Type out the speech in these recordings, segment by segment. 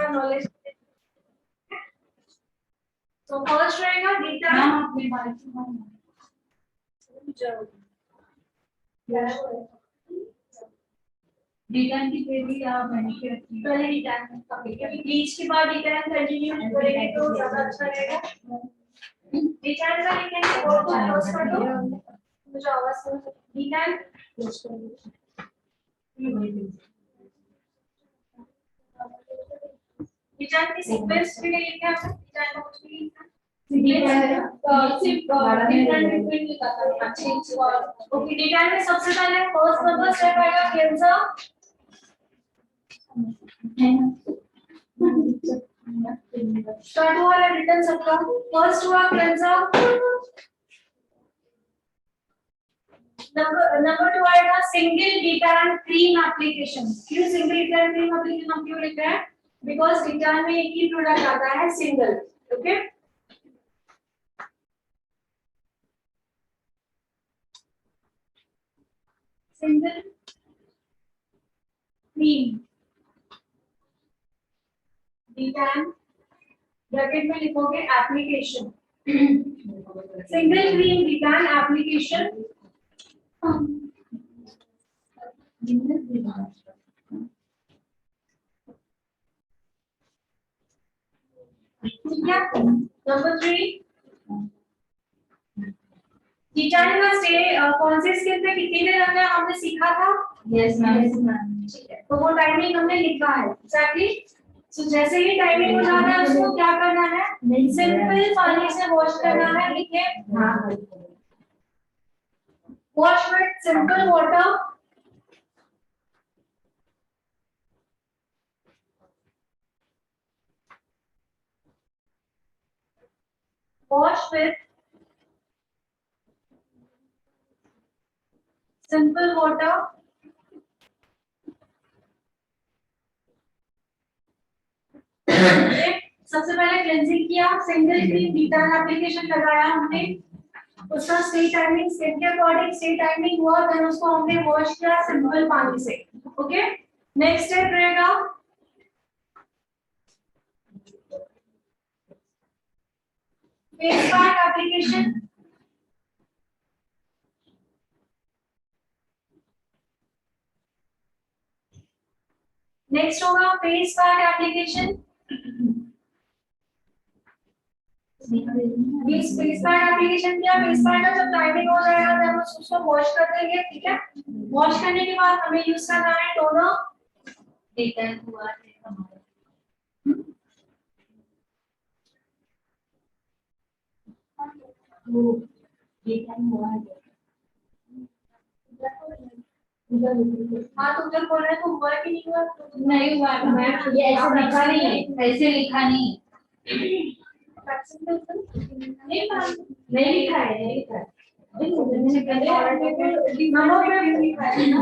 और नॉलेज। तो फर्स्ट रहेगा डेटा। मैम अपनी बात रिटर्न की पहली आप बनी के रखिए, पहले रिटर्न कंप्लीट करेंगे, बीच के बाद रिटर्न कंटिन्यू करेंगे तो ज्यादा अच्छा रहेगा। रिटर्न का लिखेंगे बोर्ड को क्लोज कर दो, मुझे आवाज सुन। रिटर्न क्लोज कर दो। रिटर्न की सीक्वेंस भी नहीं लिखा है, रिटर्न का कुछ भी लिखा है सिर्फ रिटर्न रिपीट लिखा था। अच्छा ओके, रिटर्न में सबसे पहले फर्स्ट नंबर स्टेप आएगा कैंसर। स्टार्ट हुआ है रिटर्न सबका। फर्स्ट हुआ कैंसर। नंबर 2 आएगा सिंगल रिटर्न क्रीम एप्लीकेशन। क्यों सिंगल रिटर्न क्रीम एप्लीकेशन हम क्यों लिख रहे हैं? बिकॉज रिटर्न में एक ही प्रोडक्ट आता है single. Okay single cream return bracket में लिखोगे application. Single cream return application. ठीक है। नंबर 3 रिटर्न का स्टे कौन से स्किल पे कितनी देर रखना है हमने सीखा था। Yes ma'am. ठीक है, तो वो टाइमिंग हमने लिखा है एग्जैक्टली। सो जैसे ही टाइमिंग हो जाना है उसको क्या करना है, सिंपल पानी से वॉश करना है। लिखे wash with simple water. Wash with simple water. सबसे पहले क्लेंजिंग किया, सिंगल क्रीम रिटर्न एप्लीकेशन लगाया हमने, उसका स्टे टाइमिंग स्किन के अकॉर्डिंग स्टे टाइमिंग हुआ, देन उसको हमने वॉश किया सिंपल पानी से। ओके नेक्स्ट स्टेप रहेगा फेस पैक एप्लीकेशन। नेक्स्ट होगा face pack application. Face pack application किया, फेस पैक का जब टाइमिंग हो जाएगा तब उसको वॉश कर देंगे। ठीक है, वॉश करने के बाद हमें यूज करना है टोनर। रिटर्न हुआ है हमारा। वो रिटर्न हुआ है। हाँ तो जब बोल रहे हैं तो हुआ कि नहीं हुआ? नहीं हुआ मैम, ये ऐसे लिखा नहीं है, ऐसे लिखा नहीं है। नहीं लिखा है, नहीं लिखा है।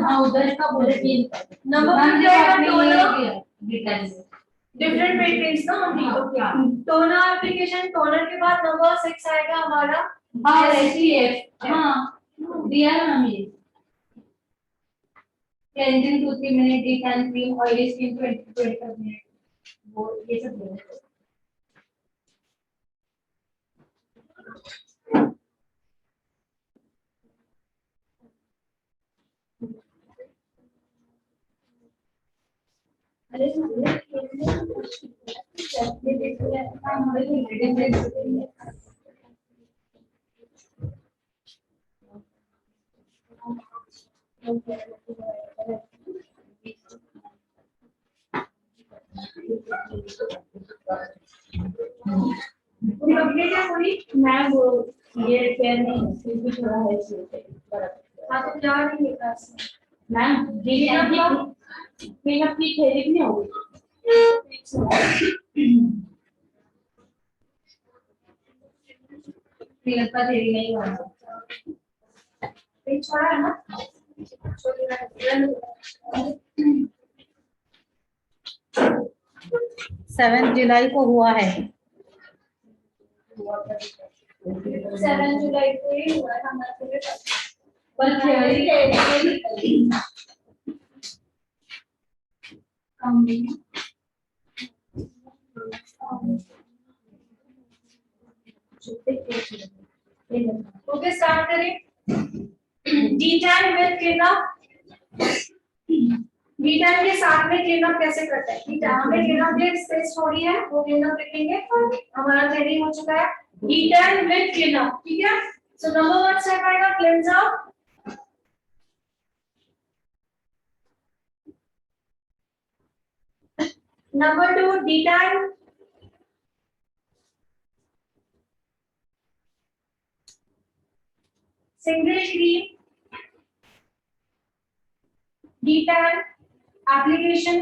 हाँ उधर का बोले कि डिफरेंट मेट्रिक्स ना हमने टोनर एप्लीकेशन। टोनर के बाद नंबर 6 आएगा हमारा हाँ SPF। हाँ दिया ना हमें cleansing 2-3 minute, return cream, oily skin 20-25 minute, वो ये सब बोले। कंप्लीट है पूरी मैम वो ये पेन नहीं कुछ हो रहा है इसलिए। हाँ तो क्या नहीं लिखा इसमें मैम मेकअप की थेरेपी नहीं होगी। मेकअप का थेरेपी नहीं होगा। पेज छोड़ा है ना, सेवन जुलाई को हुआ है। 7 जुलाई को ही हुआ है हमारे पर थ्योरी कम नहीं ओके स्टार्ट करें। D10 with cleanup. D10 के साथ में क्लीनअप कैसे करते हैं? D10 में क्लीनअप की स्पेस थोड़ी है, वो क्लीनअप लिखेंगे। हमारा ट्रेनिंग हो चुका है। D10 विद क्लीनअप, ठीक है। सो नंबर 1 स्टेप आएगा cleanser. Number 2 D10 single cream. D10 application.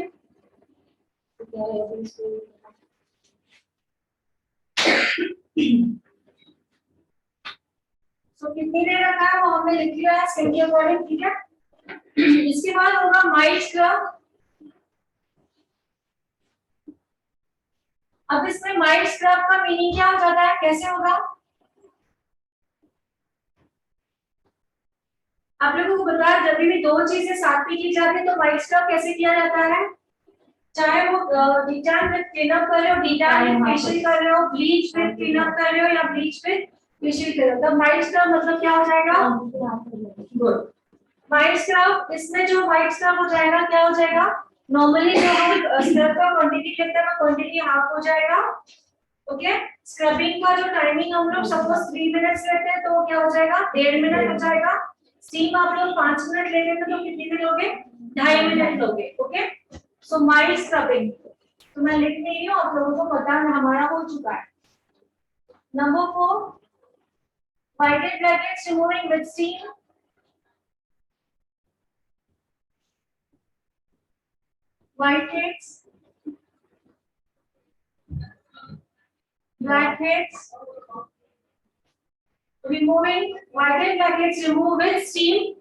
So कितनी देर रखा है वो हमने लिख लिया है स्किन के अकॉर्डिंग, ठीक है। इसके बाद होगा माइल्ड स्क्रब। अब इसमें माइल्ड स्क्रब का मीनिंग क्या हो जाता है, कैसे होगा? आप लोगों को बताया जब भी दो चीजें साथ में की जाती है तो माइल्ड स्क्रब कैसे किया जाता है? चाहे वो D10 विद क्लीनअप कर रहे हो, D10 विद फेशियल कर रहे हो, ब्लीच विद क्लीनअप कर रहे हो या ब्लीच विद फेशियल कर रहे हो, तो माइल्ड स्क्रब मतलब क्या हो जाएगा? गुड। माइल्ड स्क्रब, इसमें जो व्हाइट स्क्रब हो जाएगा क्या हो जाएगा? नॉर्मली जो हम स्क्रब का क्वांटिटी लेते हैं वो क्वांटिटी हाफ हो जाएगा। ओके, स्क्रबिंग का जो टाइमिंग हम लोग सपोज 3 मिनट्स लेते हैं तो क्या हो जाएगा? 1.5 मिनट हो जाएगा। स्टीम आप लोग 5 मिनट ले लेते तो कितनी देर लोगे? 2.5 मिनट लोगे। ओके, सो माइल्ड स्क्रबिंग तो मैं लिख नहीं रही हूँ, आप लोगों को पता है हमारा हो चुका है। Number 4 whited blackheads removing with steam। whiteheads, blackheads removing, whited blackheads remove with steam।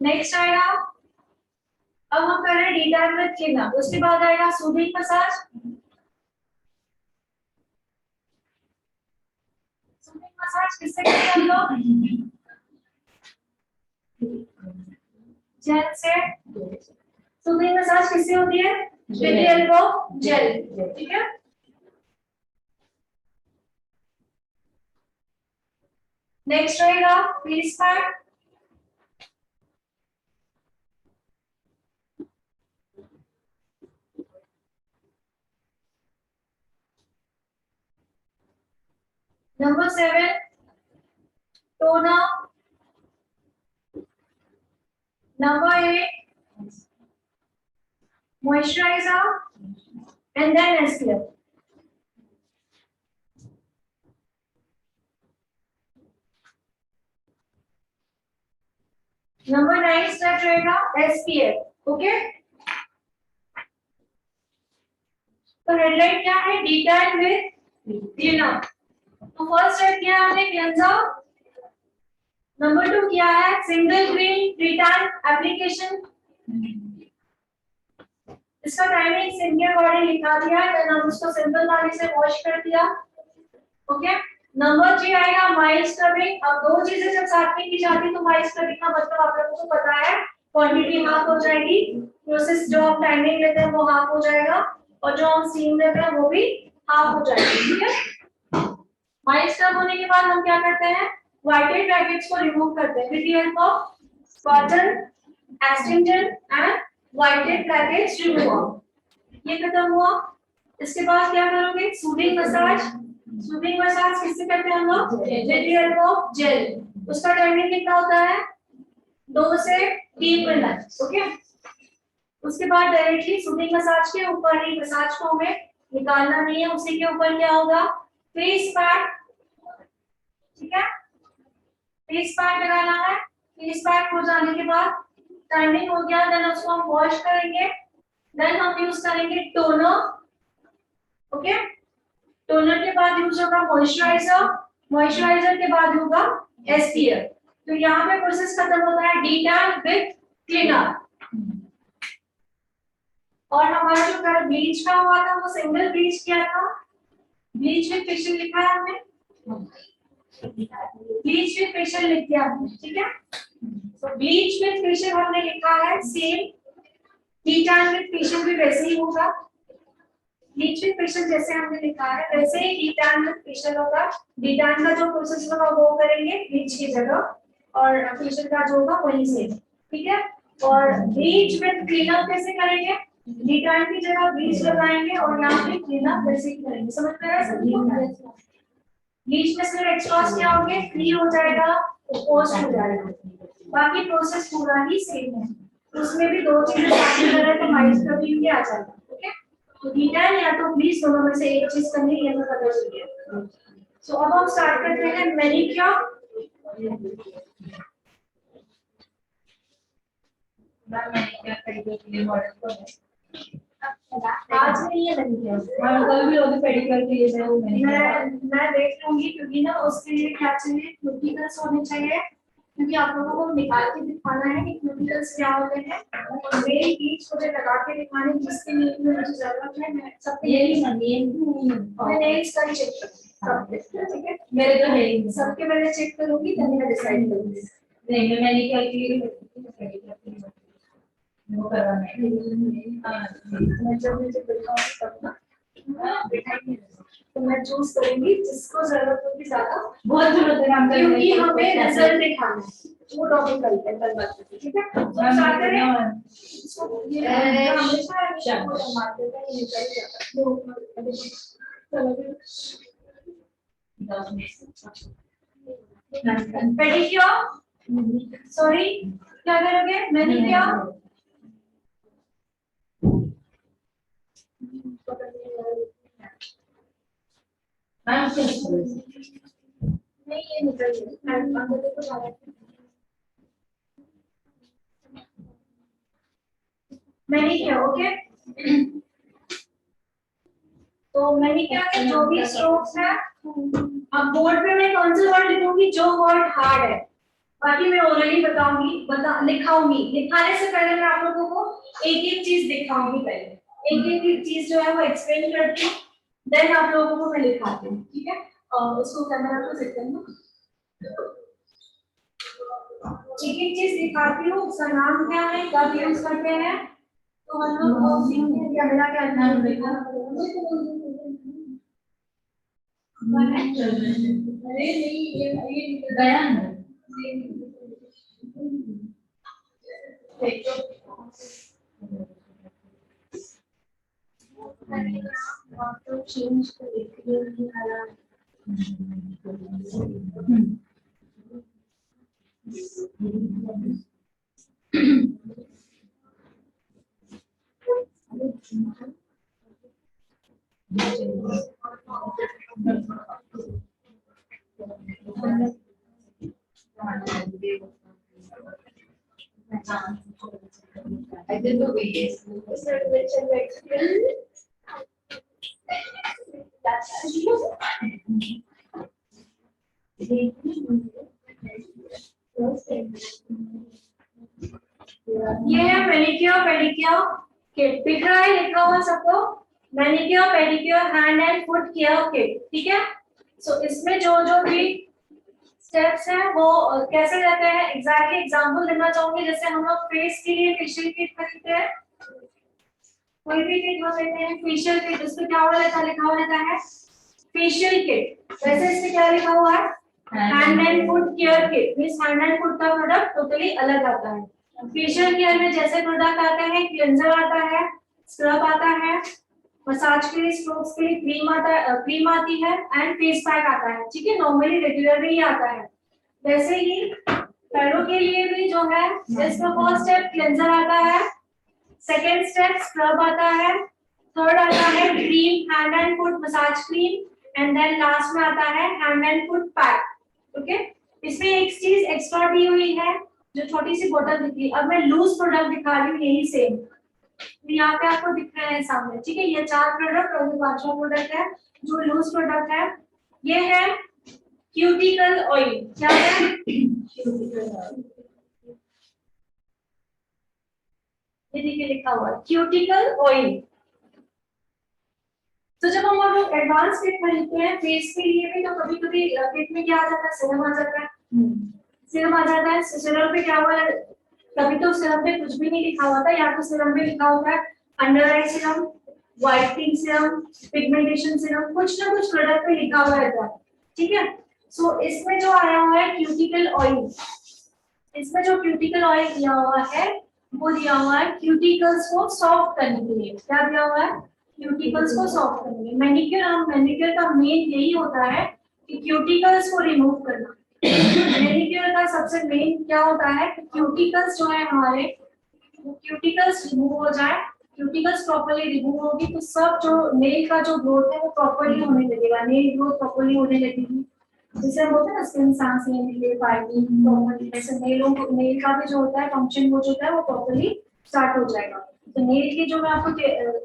Next आएगा, अब हम कर रहे हैं D10 विद क्लीनअप, उसके बाद आएगा सूदिंग मसाज। सूदिंग मसाज किससे करते हैं हम लोग? जेल से। सूदिंग मसाज किससे होती है? With the help of gel, ठीक है। नेक्स्ट रहेगा face pack. Number 7 toner. Number 8 moisturizer and then SPF। Number 9 step रहेगा SPF। ओके, तो हेडलाइन क्या है? D10 with cleanup. तो फर्स्ट स्टेप किया हमने क्लेंजर। नंबर 2 किया है सिंगल क्रीम प्री-टैन एप्लीकेशन। इसका टाइमिंग स्किन के अकॉर्डिंग लिखा दिया है, देन हम उसको सिंपल पानी से वॉश कर दिया। ओके, नंबर 3 आएगा माइल्ड स्क्रबिंग। अब दो चीजें जब साथ में की जाती है तो माइल्ड स्क्रबिंग का मतलब आप लोगों को पता है, क्वांटिटी हाफ हो जाएगी, प्रोसेस जो हम टाइमिंग लेते हैं वो हाफ हो जाएगा और जो हम स्टीम लेते हैं वो भी हाफ हो जाएगी, ठीक है। माइल्ड स्क्रब होने के बाद हम क्या करते हैं? व्हाइटेड ब्लैकहेड्स को रिमूव करते हैं with the help of cotton, astringent and whitehead blackheads remover. ये खत्म हुआ, इसके बाद क्या करोगे? Soothing massage. सूदिंग मसाज किससे करते हैं हम लोग? With the help of gel. उसका टाइमिंग कितना होता है? 2 से 3 मिनट। ओके, उसके बाद डायरेक्टली सूदिंग मसाज के ऊपर ही, मसाज को हमें निकालना नहीं है, उसी के ऊपर क्या होगा? फेस पैक, ठीक है। फेस पैक लगाना है। फेस पैक हो जाने के बाद टाइमिंग हो गया, देन उसको हम वॉश करेंगे, देन हम यूज करेंगे टोनर। ओके, टोनर के बाद यूज होगा मॉइस्चराइजर, मॉइस्चराइजर के बाद होगा एसपीएफ। तो यहाँ पे प्रोसेस खत्म होता है D10 विद क्लीनअप। और हमारा जो कल ब्लीच का हुआ था वो सिंगल ब्लीच किया था, ब्लीच विद फेशियल लिखा है हमने, ब्लीच विद फेशियल लिख दिया हमने, ठीक है। तो ब्लीच विद फेशियल हमने लिखा है, सेम कीटान विद फेशियल भी वैसे ही होगा। ब्लीच विद फेशियल जैसे हमने लिखा है वैसे ही कीटान विद फेशियल होगा। कीटान का जो प्रोसेस होगा वो करेंगे ब्लीच की जगह, और फेशियल का जो होगा वही सेम, ठीक है। और ब्लीच विद क्लीनअप कैसे करेंगे, कीटान की जगह ब्लीच लगाएंगे और यहाँ पे क्लीनअप वैसे ही करेंगे, समझ में आया सबको। ब्लीच में सिर्फ एक्सट्रॉस क्या होंगे, फ्री हो जाएगा, पोस्ट हो जाएगा, बाकी प्रोसेस पूरा ही सेम है। उसमें भी दो चीजें साथ में करें तो माइनस का भी आ जाएगा, ओके। तो कीटान या तो ब्लीच दोनों में से एक चीज करनी है, ये तो पता चल गया। सो अब हम स्टार्ट करते हैं मैनिक्योर। आज नहीं है मैनिक्योर, कल भी होगी पेडिक्योर के लिए मैं वो मैं देख लूंगी, क्योंकि ना उसके लिए क्या चाहिए, क्यूटिकल्स होने चाहिए, क्योंकि आप लोगों को निकाल के दिखाना है कि क्यूटिकल्स क्या होते हैं, और मेरी बीच मुझे लगा के दिखाने जिसके लिए मुझे जरूरत है। मैं सबके ये मैं नेल्स का चेक करूंगी, ठीक है। मेरे तो है ही सबके मैंने चेक करूंगी तभी मैं डिसाइड करूंगी। नहीं, मैंने क्या की वो करवाना है। मैं जब मुझे दिखाऊंगी तब ना तो मैं चूज करूंगी जिसको जरूरत होगी ज्यादा, बहुत जरूरत है हम क्योंकि हमें रिजल्ट दिखाना है, वो टॉपिक करते हैं कल बात करते हैं, ठीक है। तो स्टार्ट करें। इसको ये हमेशा मार देता है, ये निकल जाता है। चलो पेडिक्योर, सॉरी क्या करोगे, मैनिक्योर। नहीं ये निकल गया, मैनिक्योर, ओके। तो मैनिक्योर के जो भी स्ट्रोक्स है, अब बोर्ड पे मैं कौन सा वर्ड लिखूंगी, जो वर्ड हार्ड है, बाकी मैं ओरली बताऊंगी, लिखाऊंगी। लिखाने से पहले मैं आप लोगों को एक एक चीज दिखाऊंगी, पहले एक एक चीज जो है वो एक्सप्लेन करती हूँ, देन आप लोगों को मैं लिखाती हूँ, ठीक है। और उसको कैमरा को सेट करना, एक एक चीज दिखाती हूँ, उसका नाम क्या है, कब यूज करते हैं, तो हम लोग वो सीखते हैं कैमरा क्या नाम देखना। अरे नहीं, ये गया ना। तो चेंज नहीं आ रहा। I did the way. ये है मैनिक्योर पेडिक्योर किट, दिख रहा है लिखा हुआ सबको, manicure pedicure hand and foot care kit, ठीक है। सो इसमें जो जो भी स्टेप्स हैं वो कैसे रहते हैं, एग्जैक्टली एग्जांपल देना चाहूंगी। जैसे हम लोग फेस के लिए फेशियल किट खरीदते हैं, कोई भी किट हम लेते हैं फेशियल किट, उस पे क्या लिखा हुआ रहता है फेशियल किट, वैसे इसमें क्या लिखा हुआ है hand and foot care kit, means hand and foot का प्रोडक्ट टोटली अलग आता है। फेशियल केयर में जैसे प्रोडक्ट आते हैं, क्लेंजर आता है, स्क्रब आता है, मसाज के लिए स्ट्रोक्स के लिए क्रीम आता है, क्रीम आती है, एंड फेस पैक आता है, ठीक है। नॉर्मली रेगुलर में ही आता है। वैसे ही पैरों के लिए भी जो है, इसका फर्स्ट स्टेप क्लेंजर आता है, सेकेंड स्टेप स्क्रब आता है, थर्ड आता है cream, hand and foot massage cream, and then last में आता है hand and foot pack, okay. इसमें एक चीज एक्स्ट्रा दी हुई है, जो छोटी सी बोतल दिख रही है। अब मैं लूज प्रोडक्ट दिखा रही हूँ, यही सेम, तो यहाँ पे आपको दिख रहे हैं सामने, ठीक है। ये 4 प्रोडक्ट और ये 5वां प्रोडक्ट है जो लूज प्रोडक्ट है। ये है क्यूटिकल ऑयल, क्या है क्यूटिकल ऑयल, ये देखिए लिखा हुआ है क्यूटिकल ऑयल। तो जब हम लोग एडवांस किट खरीदते हैं फेस के लिए भी, तो कभी कभी किट में क्या आ जाता है, सीरम आ जाता है। सीरम आ जाता है, सीरम पे क्या हुआ है, कभी तो सीरम पे कुछ भी नहीं लिखा होता, या तो सीरम पे लिखा होता है अंडर आई serum, whitening serum, pigmentation serum, कुछ ना कुछ प्रोडक्ट पे लिखा हुआ रहता है, ठीक है। सो इसमें जो आया हुआ है क्यूटिकल ऑयल, इसमें जो क्यूटिकल ऑयल दिया हुआ है वो दिया हुआ है क्यूटिकल्स को सॉफ्ट करने के लिए। क्या दिया हुआ है, क्यूटिकल्स को सॉफ्ट करने के लिए। मैनिक्योर का मेन यही होता है कि क्यूटिकल्स को रिमूव करना। मैनिक्योर का सबसे मेन क्या होता है कि क्यूटिकल्स जो है हमारे, वो क्यूटिकल्स रिमूव हो जाए। क्यूटिकल्स प्रॉपर्ली रिमूव होगी तो सब जो नेल का जो ग्रोथ है वो प्रॉपर्ली होने लगेगा, नेल ग्रोथ प्रॉपर्ली होने लगेगी। जैसे हम बोलते हैं ना स्किन सांस लेने के लिए फाइटिंग प्रॉपर्ली, ऐसे नेलों को, नेल का भी जो होता है फंक्शन वो जो होता है वो प्रॉपर्ली स्टार्ट हो जाएगा। तो नेल की जो मैं आपको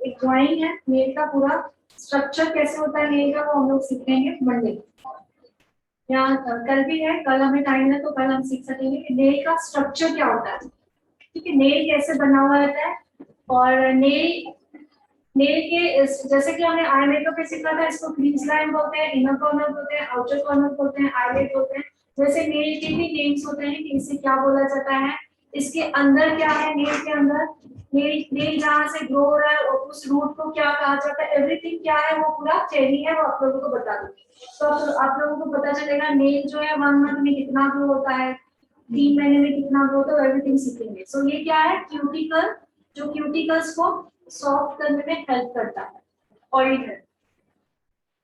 एक ड्राइंग है नेल का पूरा स्ट्रक्चर कैसे होता है नेल का, वो हम लोग सीखेंगे मंडे, या कल भी है, कल हमें टाइम है तो कल हम सीख सकेंगे कि नेल का स्ट्रक्चर क्या होता है, ठीक है, नेल कैसे बना हुआ रहता है। और नेल के जैसे कि हमने आई मेकअप पे सीखा था, इसको क्रीज लाइन बोलते हैं, इनर कॉर्नर बोलते हैं, आउटर कॉर्नर बोलते हैं, आईलाइट बोलते हैं। वैसे नेल के भी नेम्स होते हैं कि इसे क्या बोला जाता है, इसके अंदर क्या है, नेल के अंदर नेल जहाँ से ग्रो हो रहा है और उस रूट को क्या कहा जाता है, एवरीथिंग क्या है वो पूरा थ्योरी है, वो आप लोगों को बता दूंगी। तो आप लोगों को पता चलेगा नेल जो है 1 मंथ में कितना ग्रो होता है, 3 महीने में कितना ग्रो होता है, एवरीथिंग सीखेंगे। सो ये क्या है, क्यूटिकल, जो क्यूटिकल्स को सॉफ्ट करने में हेल्प करता है, ऑयल है।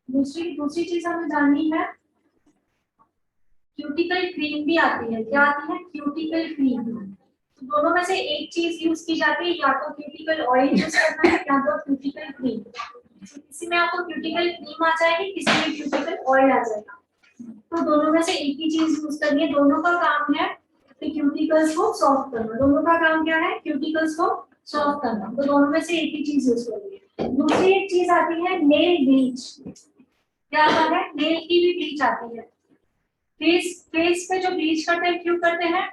दूसरी चीज हमें जाननी है, क्यूटिकल क्रीम भी आती है। क्या आती है, क्यूटिकल क्रीम। तो दोनों में से एक चीज यूज की जाती है, या तो क्यूटिकल ऑयल यूज करना है या तो क्यूटिकल क्रीम। किसी में आपको क्यूटिकल क्रीम आ जाएगी, किसी में क्यूटिकल ऑयल आ जाएगा। तो दोनों में से एक ही चीज यूज करनी है, दोनों का काम है कि क्यूटिकल्स को सॉफ्ट करना। दोनों का काम क्या है, क्यूटिकल्स को सॉफ्ट करना, तो दोनों में से एक ही चीज यूज करनी है। दूसरी एक चीज आती है नेल ब्लीच। क्या आता है, नेल की भी ब्लीच आती है। फेस पे जो ब्लीच करते हैं, क्यों करते हैं,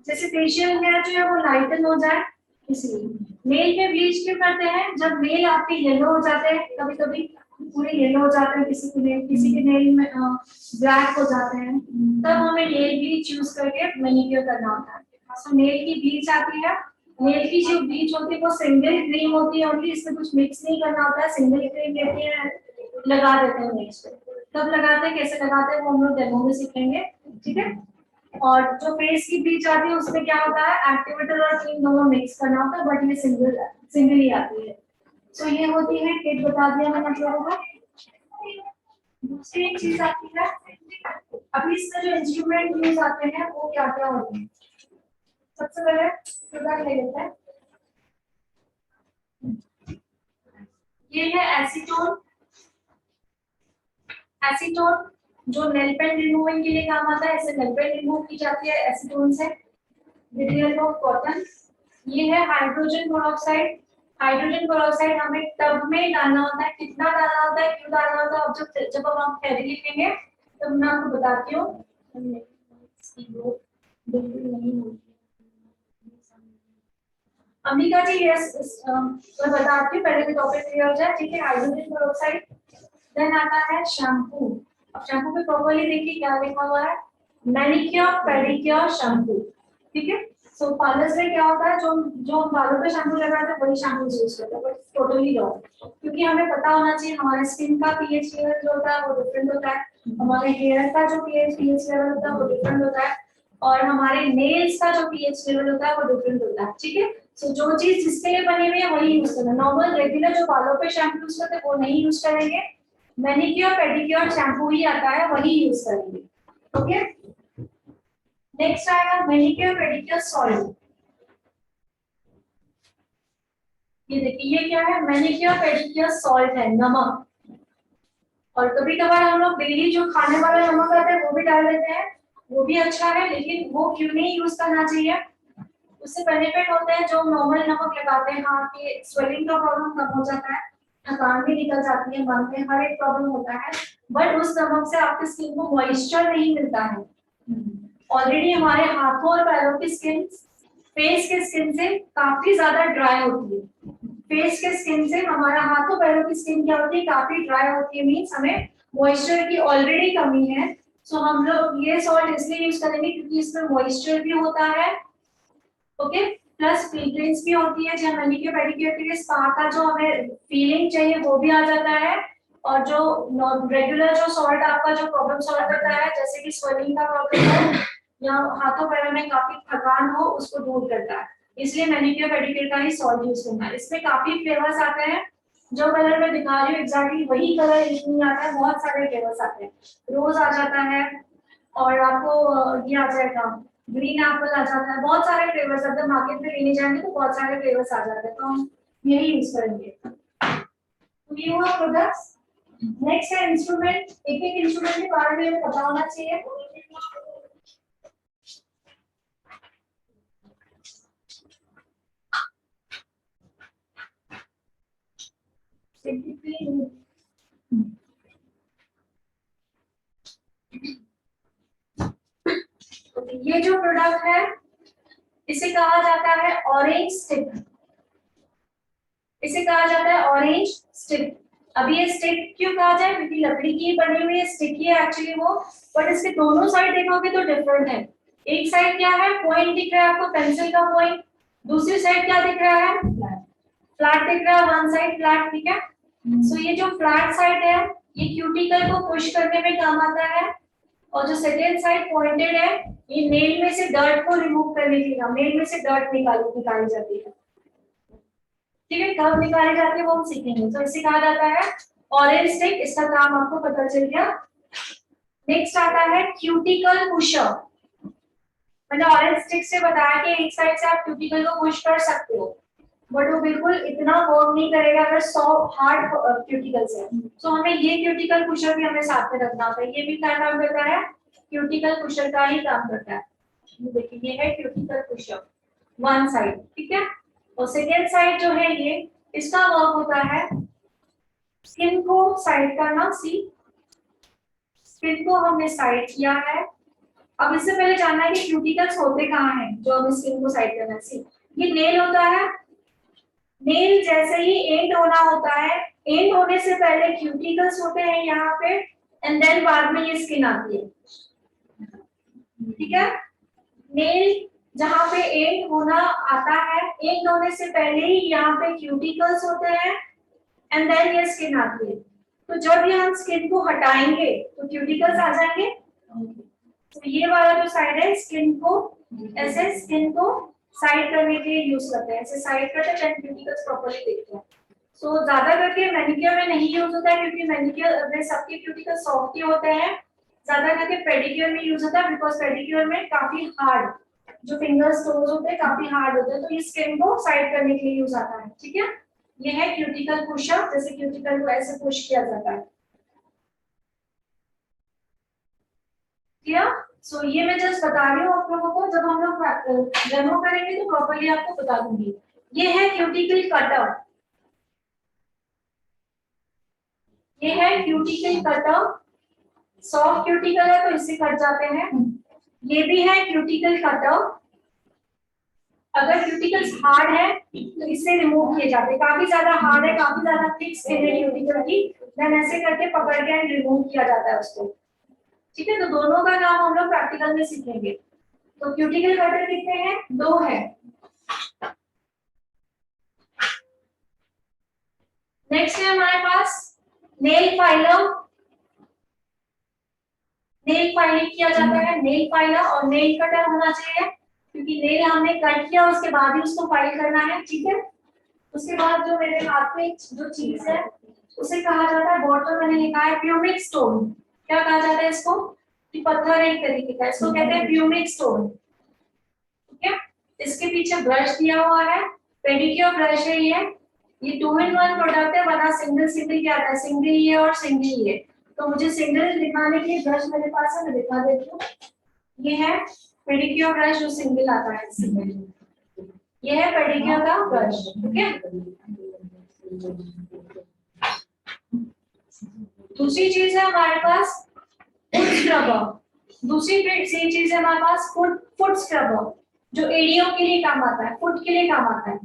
जैसे फेशियल हेयर जो है वो लाइटन हो जाए इसलिए। नेल पे ब्लीच क्यों करते हैं, जब नेल आपके येलो हो जाते हैं, कभी कभी पूरे येलो हो जाते हैं, किसी के नेल में ब्लैक हो जाते हैं, तब हमें नेल ब्लीच यूज करके मैनिक्योर करना होता है। तो नेल की ब्लीच आती है, नेल की जो ब्लीच होती है वो सिंगल क्रीम होती है ओनली, इसमें कुछ मिक्स नहीं करना होता है, सिंगल क्रीम लेते हैं लगा देते हैं नेल्स पे। कब लगाते हैं, कैसे लगाते हैं, वो हम लोग डेमो में सीखेंगे, ठीक है। और जो फेस की ब्लीच आती है उसमें क्या होता है, एक्टिवेटर और क्रीम दोनों मिक्स करना होता है, बट ये सिंगल ही आती है। सो ये होती है, किट बता दिया मैंने आप लोगों को। दूसरी एक चीज आती है, अभी इसमें जो इंस्ट्रूमेंट यूज आते हैं वो क्या क्या होते हैं। सबसे पहले प्रोडक्ट ले लेते हैं, ये है एसीटोन। एसीटोन जो नेल पेंट रिमूविंग के लिए काम आता है, इसे नेल पेंट रिमूव की जाती है एसीटोन से, with the help of cotton. ये है हाइड्रोजन पेरोक्साइड। हाइड्रोजन पेरोक्साइड हमें टब में डालना होता है, कितना डालना होता है, क्यों डालना होता है, अब जब हम थ्योरी लिखेंगे तब मैं आपको बताती हूँ। अम्बिका जी यस, मैं बताती हूँ, पहले भी टॉपिक क्लियर हो जाए, ठीक है। हाइड्रोजन पेरोक्साइड, देन आता है शैम्पू। अब शैम्पू पे प्रॉपर्ली देखिए क्या लिखा हुआ है, मैनिक्योर पेडिक्योर शैम्पू, ठीक है। सो पार्लर्स में क्या होता है, जो हम बालों पे शैम्पू लगाते हैं वही शैम्पू यूज करते हैं, बट टोटली रॉन्ग। क्योंकि हमें पता होना चाहिए हमारे स्किन का पीएच लेवल जो होता है वो डिफरेंट होता है, हमारे हेयर का जो पीएच लेवल होता है वो डिफरेंट होता है, और हमारे नेल्स का जो पीएच लेवल होता है वो डिफरेंट होता है, ठीक है। सो जो चीज जिसके लिए बनी हुई है वही यूज करना। नॉर्मल रेगुलर जो बालों पे शैम्पू यूज करते हैं वो नहीं यूज करेंगे, मैनिक्योर पेडिक्योर शैम्पू ही आता है वही यूज करेंगे, ओके। नेक्स्ट आएगा मैनिक्योर पेडिक्योर सॉल्ट। ये देखिए ये क्या है, मैनिक्योर पेडिक्योर सॉल्ट है, नमक। और कभी कभार हम लोग डेली जो खाने वाला नमक आता है वो भी डाल देते हैं, वो भी अच्छा है, लेकिन वो क्यों नहीं यूज करना चाहिए, उससे बेनिफिट होता है। जो नॉर्मल नमक लगाते हैं हाँ कि स्वेलिंग का प्रॉब्लम कम हो जाता है, थकान भी निकल जाती है, मन में हर एक प्रॉब्लम होता है, बट उस नमक से आपकी स्किन को मॉइस्चर नहीं मिलता है। ऑलरेडी हमारे हाथों और पैरों की स्किन फेस के स्किन से काफी ज्यादा ड्राई होती है, फेस के स्किन से हमारा हाथों पैरों की स्किन क्या होती है, काफी ड्राई होती है, मीन्स हमें मॉइस्चर की ऑलरेडी कमी है। सो हम लोग ये सॉल्ट इसलिए यूज करेंगे क्योंकि इसमें मॉइस्चर भी होता है, ओके, प्लस फ्रेग्रेंस भी होती है, जब मैनिक्योर पेडिक्योर के लिए स्पा का जो हमें फीलिंग चाहिए वो भी आ जाता है, और जो रेगुलर जो सॉल्ट आपका जो प्रॉब्लम सॉल्व करता है, जैसे कि स्वेलिंग का प्रॉब्लम हो या हाथों पैरों में काफी थकान हो, उसको दूर करता है। इसलिए मैनिक्योर पेडिक्योर का ही सॉल्ट यूज करना है। इसमें काफी फ्लेवर्स आते हैं, जो कलर मैं दिखा रही हूँ एग्जैक्टली वही कलर नहीं आता है, बहुत सारे फ्लेवर्स आते हैं। रोज आ जाता है, और आपको ये आ जाएगा ग्रीन एप्पल आ जाता है, बहुत सारे फ्लेवर्स आते हैं। मार्केट में लेने जाएंगे तो बहुत सारे फ्लेवर्स आ जाते हैं, तो हम यही यूज करेंगे। तो ये हुआ प्रोडक्ट्स। नेक्स्ट है इंस्ट्रूमेंट। एक एक इंस्ट्रूमेंट के बारे में हमें पता होना चाहिए। ये जो प्रोडक्ट है इसे कहा जाता है ऑरेंज स्टिक। इसे कहा जाता है ऑरेंज स्टिक। अब ये स्टिक क्यों कहा जाए, क्योंकि लकड़ी की बनी हुई है, स्टिक ही है एक्चुअली वो, बट इसके दोनों साइड देखोगे तो डिफरेंट है। एक साइड क्या है, पॉइंट दिख रहा है आपको, पेंसिल का पॉइंट। दूसरी साइड क्या दिख रहा है, फ्लैट दिख रहा है, वन साइड फ्लैट, ठीक है। सो ये जो फ्लैट साइड है ये क्यूटिकल को पुश करने में काम आता है, और जो सेकेंड साइड पॉइंटेड है ये नेल में से डर्ट को रिमूव करने के लिए, नेल में से डर्ट निकाली जाती है, ठीक है। कब निकाली जाती है वो हम सीखेंगे। तो इसे कहा जाता है ऑरेंज स्टिक, इसका काम आपको पता चल गया। नेक्स्ट आता है क्यूटिकल पुशर। मैंने ऑरेंज स्टिक से बताया कि एक साइड से आप क्यूटिकल को पुश कर सकते हो, बट वो बिल्कुल इतना वर्क नहीं करेगा अगर सॉफ्ट हार्ड क्यूटिकल्स है। सो हमें ये क्यूटिकल पुशर भी हमें साथ में रखना होता है। ये भी क्या काम करता है, क्यूटिकल पुशर का ही काम करता है। ये देखिए ये है क्यूटिकल पुशर, वन साइड, ठीक है। और सेकेंड साइड जो है ये, इसका वर्क होता है स्किन को साइड करना। सी, स्किन को हमने साइड किया है। अब इससे पहले जानना है कि क्यूटिकल्स होते कहाँ हैं जो हमें स्किन को साइड करना है। सी, ये नेल होता है, नेल जैसे ही एंड होना होता है, एंड होने से पहले क्यूटिकल्स होते हैं यहाँ पे, एंड देन बाद में ये स्किन आती है, ठीक है। नेल जहाँ पे एंड होना आता है, एंड होने से पहले ही यहाँ पे क्यूटिकल्स होते हैं, एंड देन ये स्किन आती है। तो जब ये हम स्किन को हटाएंगे तो क्यूटिकल्स आ जाएंगे। तो ये वाला जो साइड है स्किन को, ऐसे स्किन को साइड करने के लिए यूज करते हैं, ऐसे साइड करते हैं, देन क्यूटिकल्स प्रॉपर्ली दिखते हैं। सो ज्यादा करके मैनिक्योर में नहीं यूज होता है, क्योंकि मैनिक्योर में सबके क्यूटिकल सॉफ्ट ही होते हैं। ज्यादा करके पेडिक्योर में यूज होता है, बिकॉज पेडिक्योर में काफी हार्ड जो फिंगर्स टोज होते हैं काफी हार्ड होते हैं, तो ये स्किन को साइड करने के लिए यूज आता है, ठीक है। ये है क्यूटिकल पुशअप, जैसे क्यूटिकल को ऐसे पुश किया जाता है, क्लियर। सो ये मैं जस्ट बता रही हूँ आप लोगों को, जब हम लोग डेमो करेंगे तो प्रॉपर्ली आपको बता दूंगी। ये है क्यूटिकल कटर, ये है क्यूटिकल कटर। सॉफ्ट क्यूटिकल है तो इससे कट जाते हैं। ये भी है क्यूटिकल कटर। अगर क्यूटिकल्स हार्ड है तो इससे रिमूव किए जाते हैं। काफी ज्यादा हार्ड है, काफी ज्यादा थिक स्किन है क्यूटिकल की, देन ऐसे करके पकड़ के रिमूव किया जाता है उसको, ठीक है। तो दोनों का काम हम लोग प्रैक्टिकल में सीखेंगे। तो क्यूटिकल कटर कितने हैं, दो है। नेक्स्ट है हमारे पास नेल फाइलर। नेल फाइलिंग किया जाता है, नेल फाइलर और नेल कटर होना चाहिए, क्योंकि नेल हमने कट किया उसके बाद ही उसको फाइल करना है, ठीक है। उसके बाद जो मेरे हाथ में जो चीज है उसे कहा जाता है, बॉटल मैंने लिखा है प्यूमिक स्टोन। क्या कहा जाता है इसको, कि पत्थर एक तरीके का, इसको कहते हैं प्यूमिक स्टोन, ठीक है। इसके पीछे ब्रश दिया हुआ है, पेडिक्योर ब्रश है ये 2-in-1 प्रोडक्ट है, वरना सिंगल सिंगल क्या आता है, सिंगल ये और सिंगल ये। तो मुझे सिंगल दिखाने के लिए ब्रश मेरे पास है, मैं दिखा देती हूँ। ये है पेडिक्योर ब्रश जो सिंगल आता है, सिंगल ये है पेडिक्योर का ब्रश, ओके। दूसरी चीज है हमारे पास फुट स्क्रबर। दूसरी चीज है हमारे पास फुट स्क्रबर, जो एड़ियों के लिए काम आता है, फुट के लिए काम आता है।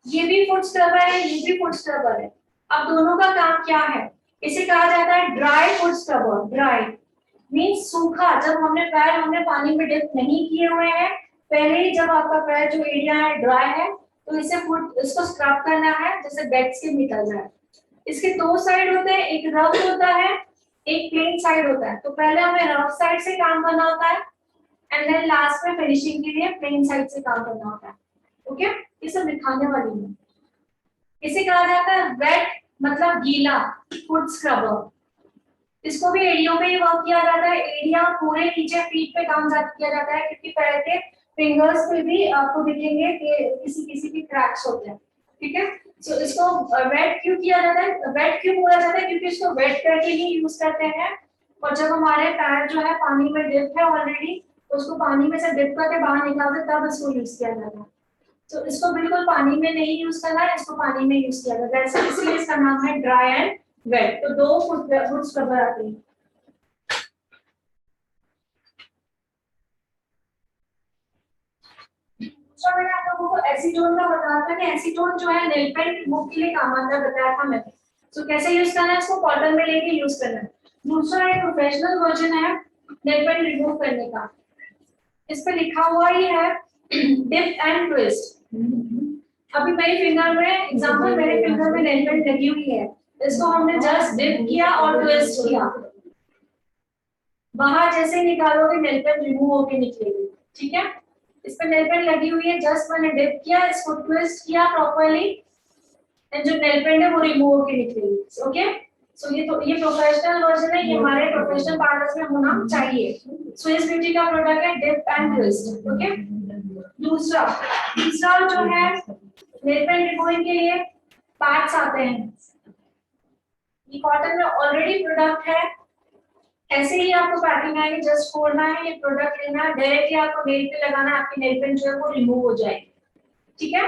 ये भी फुट स्क्रबर है, ये भी फुट स्क्रबर है। अब दोनों का काम क्या है? इसे कहा जाता है dry foot scrubber. Dry means सूखा, जब हमने पानी में डिप नहीं किए हुए हैं, पहले ही जब आपका पैर जो एरिया है ड्राई है, तो इसको स्क्रब करना है जैसे बेड स्किन निकल जाए। इसके दो साइड होते हैं, एक रफ होता है, एक प्लेन साइड होता है। तो पहले हमें रफ साइड से काम करना होता है एंड देन लास्ट में फिनिशिंग के लिए प्लेन साइड से काम करना होता है। ओके, ये सब दिखाने वाली हूँ। इसे कहा जाता है वेट मतलब गीला फुट स्क्रबर। इसको भी एड़ियों पे ही वर्क किया जाता है। एड़िया पूरे नीचे फीट पे काम किया जाता है, क्योंकि पैर के फिंगर्स पे भी आपको दिखेंगे कि किसी किसी की क्रैक्स होते हैं। ठीक है, सो इसको वेट क्यों किया जाता है, वेट क्यों बोला जाता है, क्योंकि इसको वेट करके ही यूज करते हैं। और जब हमारे पैर जो है पानी में डिप है ऑलरेडी, तो उसको पानी में से डिप करके बाहर निकालते तब इसको यूज किया जाता है। तो इसको बिल्कुल पानी में नहीं यूज करना है, इसको पानी में यूज किया जाता है, इसलिए इसका नाम है ड्राई एंड वेट। तो दो फुट स्क्रबर आते हैं। दूसरा मैंने आप लोगों को एसीटोन का बताया था कि एसीटोन जो है नेल पेंट रिमूव के लिए काम आता है, बताया था मैंने। तो कैसे यूज करना है, इसको कॉटन में लेके यूज करना है। दूसरा एक प्रोफेशनल वर्जन है नेल पेंट रिमूव करने का। इस पे लिखा हुआ ही है डिप एंड ट्विस्ट। अभी मेरी फिंगर में एग्जांपल, मेरे फिंगर में नेल पेंट लगी हुई है, इसको हमने जस्ट डिप किया और ट्विस्ट किया। बाहर जैसे निकालोगे नेल पेंट रिमूव होके निकलेगी। ठीक है, इस पे नेल पेंट लगी हुई है, जस्ट मैंने डिप किया, इसको ट्विस्ट किया प्रॉपर्ली एंड जो नेल पेंट है वो रिमूव होके निकलेगी। ओके, सो ये प्रोफेशनल वर्जन है, ये हमारे प्रोफेशनल पार्लर्स में होना चाहिए। स्विस ब्यूटी का प्रोडक्ट है डिप एंड ट्विस्ट। ओके, तीसरा जो है नेल पेंट रिमूविंग के लिए पैड्स आते हैं। ये कॉटन में ऑलरेडी प्रोडक्ट है, ऐसे ही आपको पैकिंग आएगी, जस्ट खोलना है, ये प्रोडक्ट लेना है, डायरेक्टली आपको नेल पे लगाना है, आपकी नेल पेंट जो है वो रिमूव हो जाएगी। ठीक है,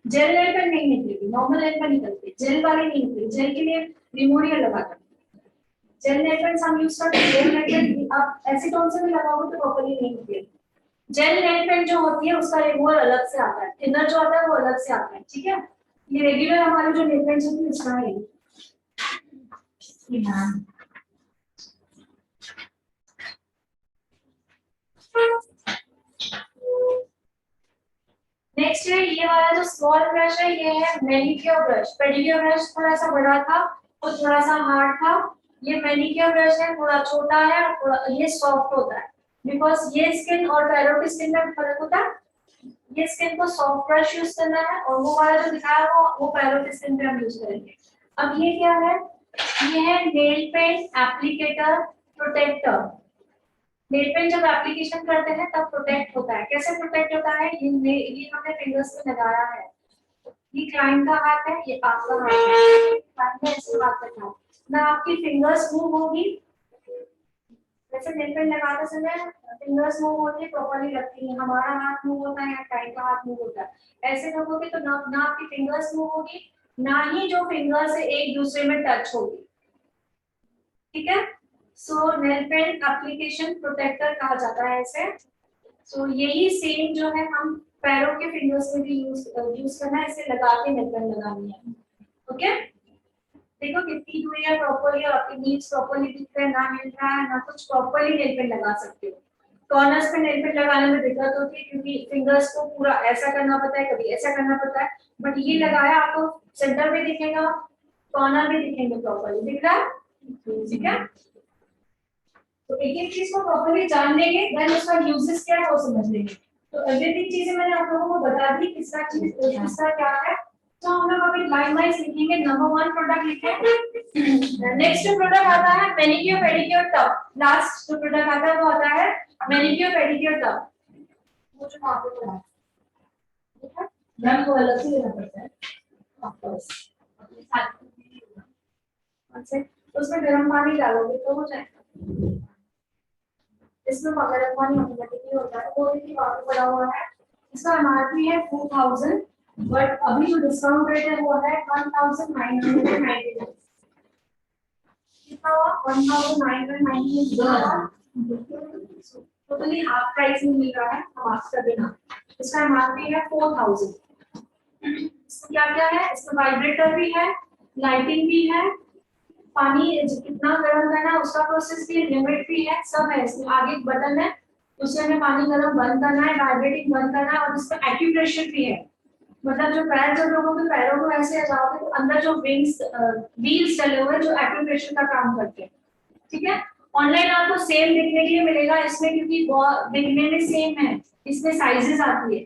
जेल नेल पेंट नहीं निकलेगी, नॉर्मल नेल पेंट निकलती है, जेल वाली नहीं निकलेगी। जेल के लिए रिमूवियल लगाते हैं, जेल नेल पेंट हम यूज करते हैं। जेल नेल पेंट आप एसीटोन से भी लगाओगे तो प्रॉपर्ली नहीं निकलेगी। जेल नेल पेंट जो होती है उसका रिमूवल अलग से आता है, थिनर जो आता है वो अलग से आता है। ठीक है, ये रेगुलर हमारे जो नेल पेंट्स होती है उसका है। नेक्स्ट है ये वाला जो स्मॉल ब्रश है, ये है मैनिक्योर ब्रश। पेडिक्योर ब्रश थोड़ा सा बड़ा था और थोड़ा सा हार्ड था, ये मैनिक्योर ब्रश है, थोड़ा छोटा है और थोड़ा ये सॉफ्ट होता है, बिकॉज ये स्किन और पैरों की स्किन में फर्क होता है। ये स्किन को सॉफ्ट ब्रश यूज करना है और वो वाला जो दिखाया वो पैरों की स्किन पे हम यूज करेंगे। अब ये क्या है, ये है nail paint applicator protector. Nail paint जब एप्लीकेशन करते हैं तब प्रोटेक्ट होता है। कैसे प्रोटेक्ट होता है, ये हमने फिंगर्स पे लगाया है, ये क्लाइंट का हाथ है, ये आपका हाथ है, क्लाइंट ने ऐसे हाथ रखा ना, आपकी फिंगर्स मूव होगी। जैसे नेल पेंट लगाते समय फिंगर्स मूव होती है, प्रॉपर्ली लगती है, हमारा हाथ मूव होता है या क्लाइंट का हाथ मूव होता है। ऐसे रखोगे तो ना आपकी फिंगर्स मूव होगी, ना ही जो फिंगर्स है एक दूसरे में टच होगी। ठीक है, सो नेल पेंट एप्लीकेशन प्रोटेक्टर कहा जाता है इसे। सो यही सेम जो है हम पैरों के फिंगर्स में भी यूज करना है, इसे लगा के नेल पेंट लगानी है। ओके, देखो कितनी दूरी है प्रॉपर्ली, और आपके नीड्स प्रॉपर्ली दिख रहे हैं, ना हिल रहा है ना कुछ, प्रॉपर्ली नेल पेंट लगा सकते हो। कॉर्नर्स पे नेल पेंट लगाने में दिक्कत होती है, क्योंकि फिंगर्स को पूरा ऐसा करना पड़ता है, कभी ऐसा करना पड़ता है, बट ये लगाया आपको सेंटर में दिखेगा, कॉर्नर में दिखेंगे, प्रॉपर्ली दिख रहा है। ठीक है, तो एक एक चीज को प्रॉपर्ली जान लेंगे, देन उसका यूजेस क्या है वो समझ लेंगे। तो एवरीथिंग चीजें मैंने आप लोगों को बता दी, किसका चीज किसका क्या है। तो हम लोग अभी लाइन वाइज लिखेंगे। नंबर 1 प्रोडक्ट लिखेंगे। नेक्स्ट जो प्रोडक्ट आता है मैनिक्योर पेडिक्योर टब। लास्ट जो प्रोडक्ट आता है वो आता है मैनिक्योर पेडिक्योर टब, वो जो वहां पे पड़ा है, ठीक है, मैम को अलग से लेना पड़ता है ऑफ कोर्स, अपने साथ में उसमें गर्म पानी डालोगे तो हो जाएगा। इसमें गर्म पानी ऑटोमेटिकली होता है, वो भी वहां पे पड़ा हुआ है। इसका एमआरपी है 4000, बट अभी जो डिस्काउंट रेट है वो है 1999। कितना हुआ 1999। टोटली हाफ प्राइस में मिल रहा है मास्क का बिना। इसका एमआरपी है 4000। इसमें क्या क्या है, इसमें वाइब्रेटर भी है, लाइटिंग भी है, पानी कितना गर्म करना है उसका प्रोसेस भी, लिमिट भी है, सब है। इसमें आगे एक बटन है, उससे हमें पानी गर्म बंद करना है, वाइब्रेटिंग बंद करना है, और इसमें एक्यूप्रेशर भी है। मतलब जो पैर जब लोगों के पैरों को ऐसे जाओगे तो अंदर जो विंग्स व्हील्स चले हुए हैं जो एक्यूप्रेशर का काम करते हैं। ठीक है, ऑनलाइन आपको सेम देखने के लिए मिलेगा इसमें, क्योंकि दिखने में सेम है। इसमें साइजेस आती है,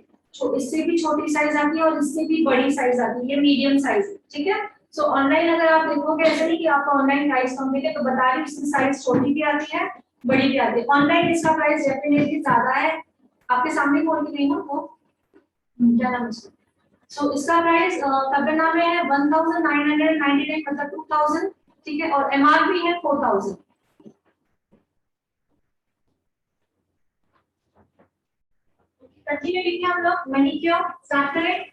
इससे भी छोटी साइज आती है और इससे भी बड़ी साइज आती है, ये मीडियम साइज है। ठीक है, सो ऑनलाइन अगर आप देखोगे, ऐसा नहीं कि आपको ऑनलाइन प्राइस कम मिले, तो बता रही हूँ इसमें साइज छोटी भी आती है, बड़ी भी आती है। ऑनलाइन इसका प्राइस डेफिनेटली ज्यादा है, आपके सामने खोल के नहीं ना वो क्या नाम है। सो इसका प्राइस कबीना में है 1999, मतलब 2000। ठीक है, और एमआरपी है 4000। कंटिन्यू लिखें हम लोग। मैनिक्योर स्टार्ट करें।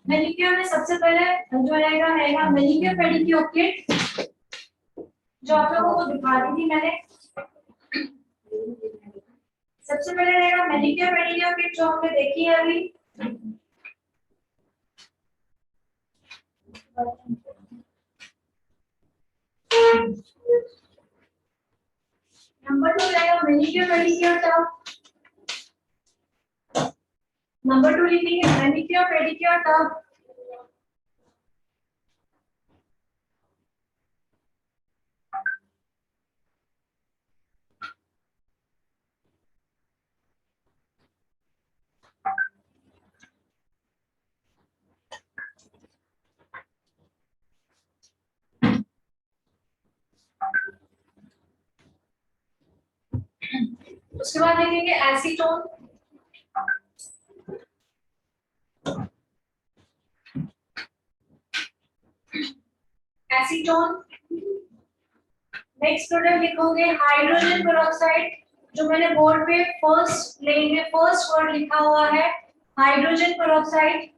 मैनिक्योर में सबसे पहले जो रहेगा मैनिक्योर पेडिक्योर किट, जो आप लोगों को दिखा दी थी मैंने। सबसे पहले रहेगा मैनिक्योर पेडिक्योर किट, जो हमने देखी है अभी। नंबर 2 रहेगा मैनिक्योर पेडिक्योर टब। नंबर 2 लिखेंगे मैनिक्योर पेडिक्योर टब। उसके बाद लिखेंगे एसीटोन। एसीटोन। नेक्स्ट प्रोडक्ट लिखोगे हाइड्रोजन पेरोक्साइड, जो मैंने बोर्ड पे फर्स्ट लेन में फर्स्ट वर्ड लिखा हुआ है, हाइड्रोजन पेरोक्साइड।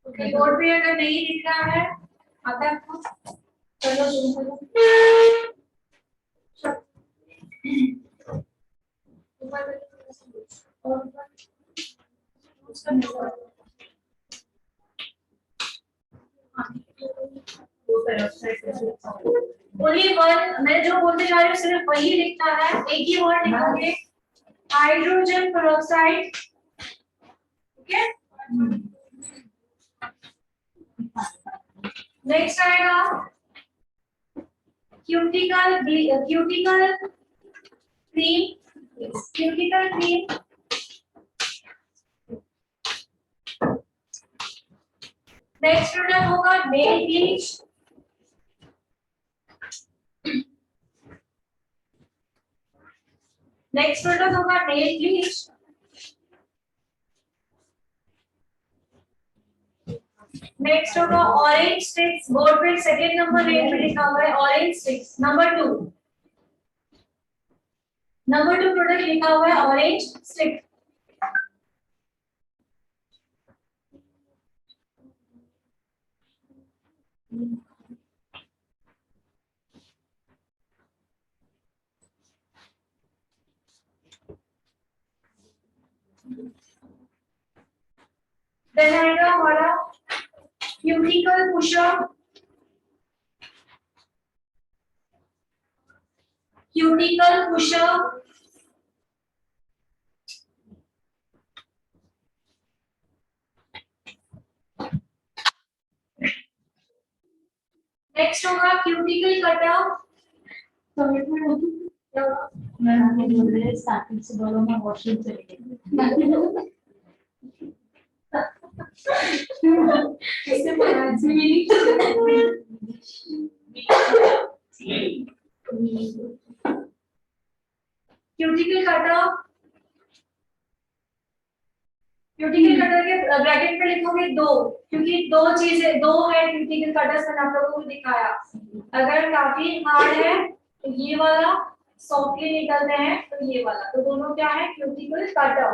ओके, बोर्ड पे अगर नहीं दिख रहा है, आता है आपको, चलो शुरू करो। ओनली वन, मैं जो बोलते जा रही हूँ सिर्फ वही लिखना है, एक ही वर्ड लिखोगे, हाइड्रोजन पेरोक्साइड। ओके, नेक्स्ट आएगा cuticle cream. Cuticle cream. Next product होगा नेल ब्लीच। नेक्स्ट प्रोडक्ट होगा नेल ब्लीच। नेक्स्ट होगा ऑरेंज स्टिक्स। बोर्ड पे सेकंड नंबर रेट में लिखा हुआ है ऑरेंज स्टिक्स। नंबर 2 प्रोडक्ट लिखा हुआ है ऑरेंज स्टिक। देन आएगा हमारा cuticle pusher. Cuticle pusher. Next होगा क्यूटिकल कटर। मैं बोल रहे स्टार्टिंग से बोलो, मैं वॉशरूम चली गई। इससे क्यूटिकल कटर। क्यूटिकल कटर के ब्रैकेट पे लिखोगे 2, क्योंकि दो चीजें, दो है क्यूटिकल कटर, मैंने आप लोगों को दिखाया। अगर काफी हार्ड है तो ये वाला, सॉफ्टली निकलते हैं तो ये वाला, तो दोनों क्या है, cuticle cutter.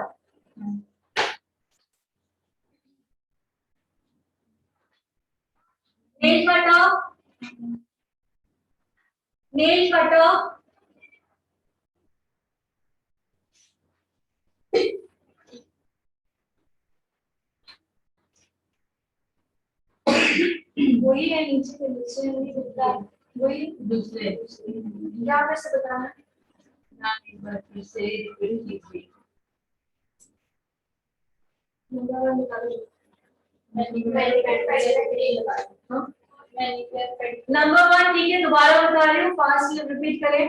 Nail cutter, nail cutter, वही है नीचे के दूसरे नहीं दिखता, वही दूसरे क्या वैसे बताना एक बार फिर से रिपीट कीजिए। नंबर निकालो। नंबर 1 ठीक है, दोबारा बता रही हूँ, फास्ट रिपीट करें।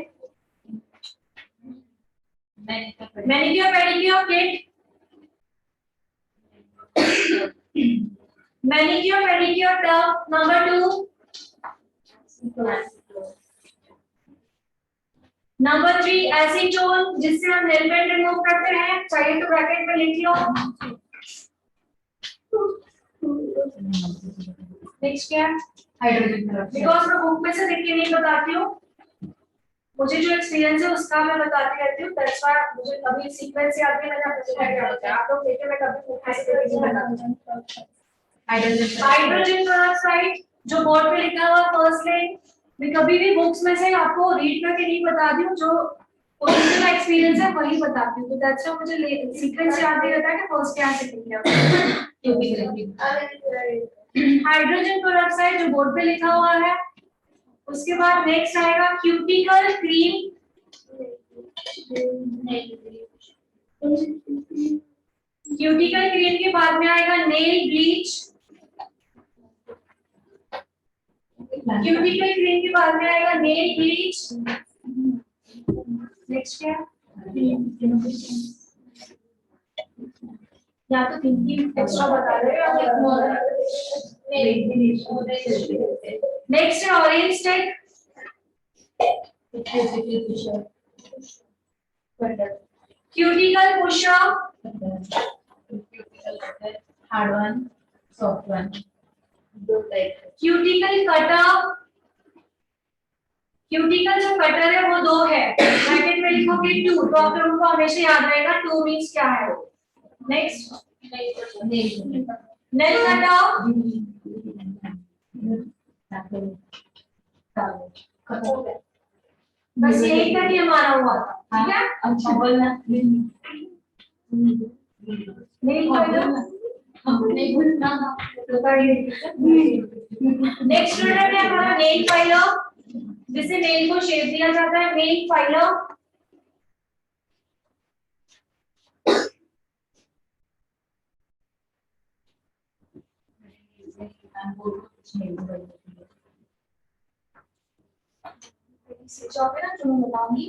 Manicure pedicure kit, manicure pedicure tub. Number 2, number 3 acetone, जिससे हम नेल पेंट रिमूव करते हैं, चाहिए तो ब्रैकेट में लिख लो। नेक्स्ट क्या है, हाइड्रोजन बिकॉज मैं बुक में से देख के नहीं बताती हूँ, मुझे जो एक्सपीरियंस है उसका मैं बताती रहती हूँ, दैट्स व्हाई मुझे कभी सीक्वेंस याद नहीं, मैंने आपको क्या बताया, आप लोग देखे मैं कभी बुक में से देख नहीं बताती। हाइड्रोजन पेरोक्साइड जो बोर्ड पे लिखा हुआ फर्स्ट लाइन, मैं कभी भी बुक्स में से आपको रीड करके नहीं बताती हूँ, जो ओरिजिनल एक्सपीरियंस है वही बताती हूँ, तो दैट्स व्हाई मुझे सीक्वेंस याद नहीं रहता है कि फर्स्ट क्या है सेकंड क्या है। हाइड्रोजन पेरोक्साइड जो बोर्ड पे लिखा हुआ है, उसके बाद नेक्स्ट आएगा क्यूटिकल क्रीम, क्यूटिकल क्रीम के बाद में आएगा नेल ब्लीच, क्यूटिकल क्रीम के बाद में आएगा नेल ब्लीच। नेक्स्ट क्या, या तो थिंकिंग एक्स्ट्रा बता रहे हो या नेक्स्ट है orange stick, cuticle pushup, hard one, soft one, दो टाइप। क्यूटिकल कटर, क्यूटिकल जो कटर है वो 2 है, ब्रैकेट में लिखोगे 2, तो आप लोगों को हमेशा याद रहेगा 2 मींस क्या है। नेक्स्ट नेल कटर, बस यही तक ये माना हुआ था, ठीक है। अच्छा बोलना नेल कटर, नहीं बोलना। नेक्स्ट स्टूडेंट है हमारा नेल फाइलर, जिससे नेल को शेप दिया जाता है, नेल फाइलर। जॉब है ना, जो मैं बताऊंगी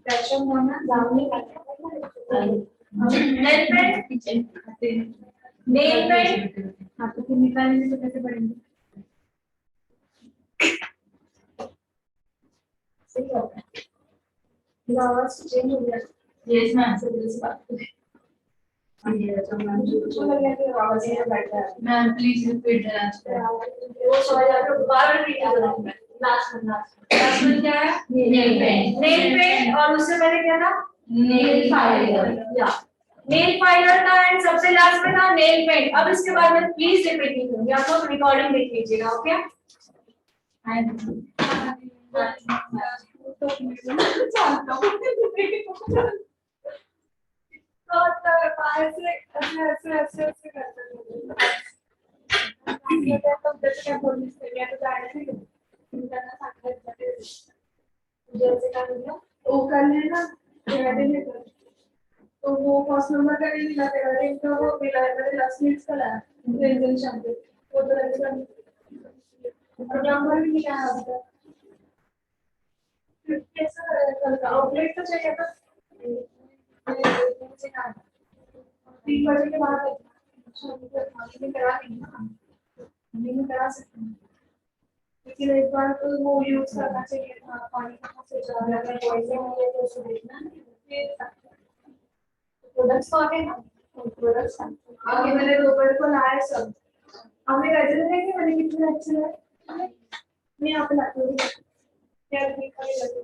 प्रेशर होना लाउने नेल पेंट, नेल पेंट हाँ तो फिर निकालेंगे तो कैसे पढ़ेंगे? सही होगा, आवाज चेंज हो गया। Yes ma'am. Ma'am please repeat the answer. वो सवाल दोबारा रिपीट करूंगा, लास्ट में क्या है, नेल पेंट। नेल पेंट, और उससे पहले क्या था, नेल फाइलर। या नेल फाइलर था, एंड सबसे लास्ट में था नेल पेंट। अब इसके बाद में प्लीज रिपीट नहीं करूंगी, आप लोग रिकॉर्डिंग देख लीजिएगा, ओके। वो कर लेना, तो वो फर्स्ट नंबर का नहीं मिला, तेरा दिन तो वो मिला है, मेरे लास्ट मिनट का लाया रेंजन शब्द, वो तो रेंजन प्रोग्राम पर भी नहीं आया अभी तक। कैसा कल का आउटलेट तो चाहिए था, 3 बजे के बाद नहीं करा देंगे ना, नहीं करा सकते हैं, लेकिन एक बार तो वो यूज करना चाहिए था, पानी कहाँ से जा रहा है, पॉइजन हो गया तो उसे देखना, प्रोडक्ट्स तो आ गए ना, प्रोडक्ट्स आगे मैंने दोपहर को लाया सब, हमने कैसे देखे कि मैंने कितने अच्छे लाए। मैं यहाँ पे लाती हूँ क्या दिखाई लगे।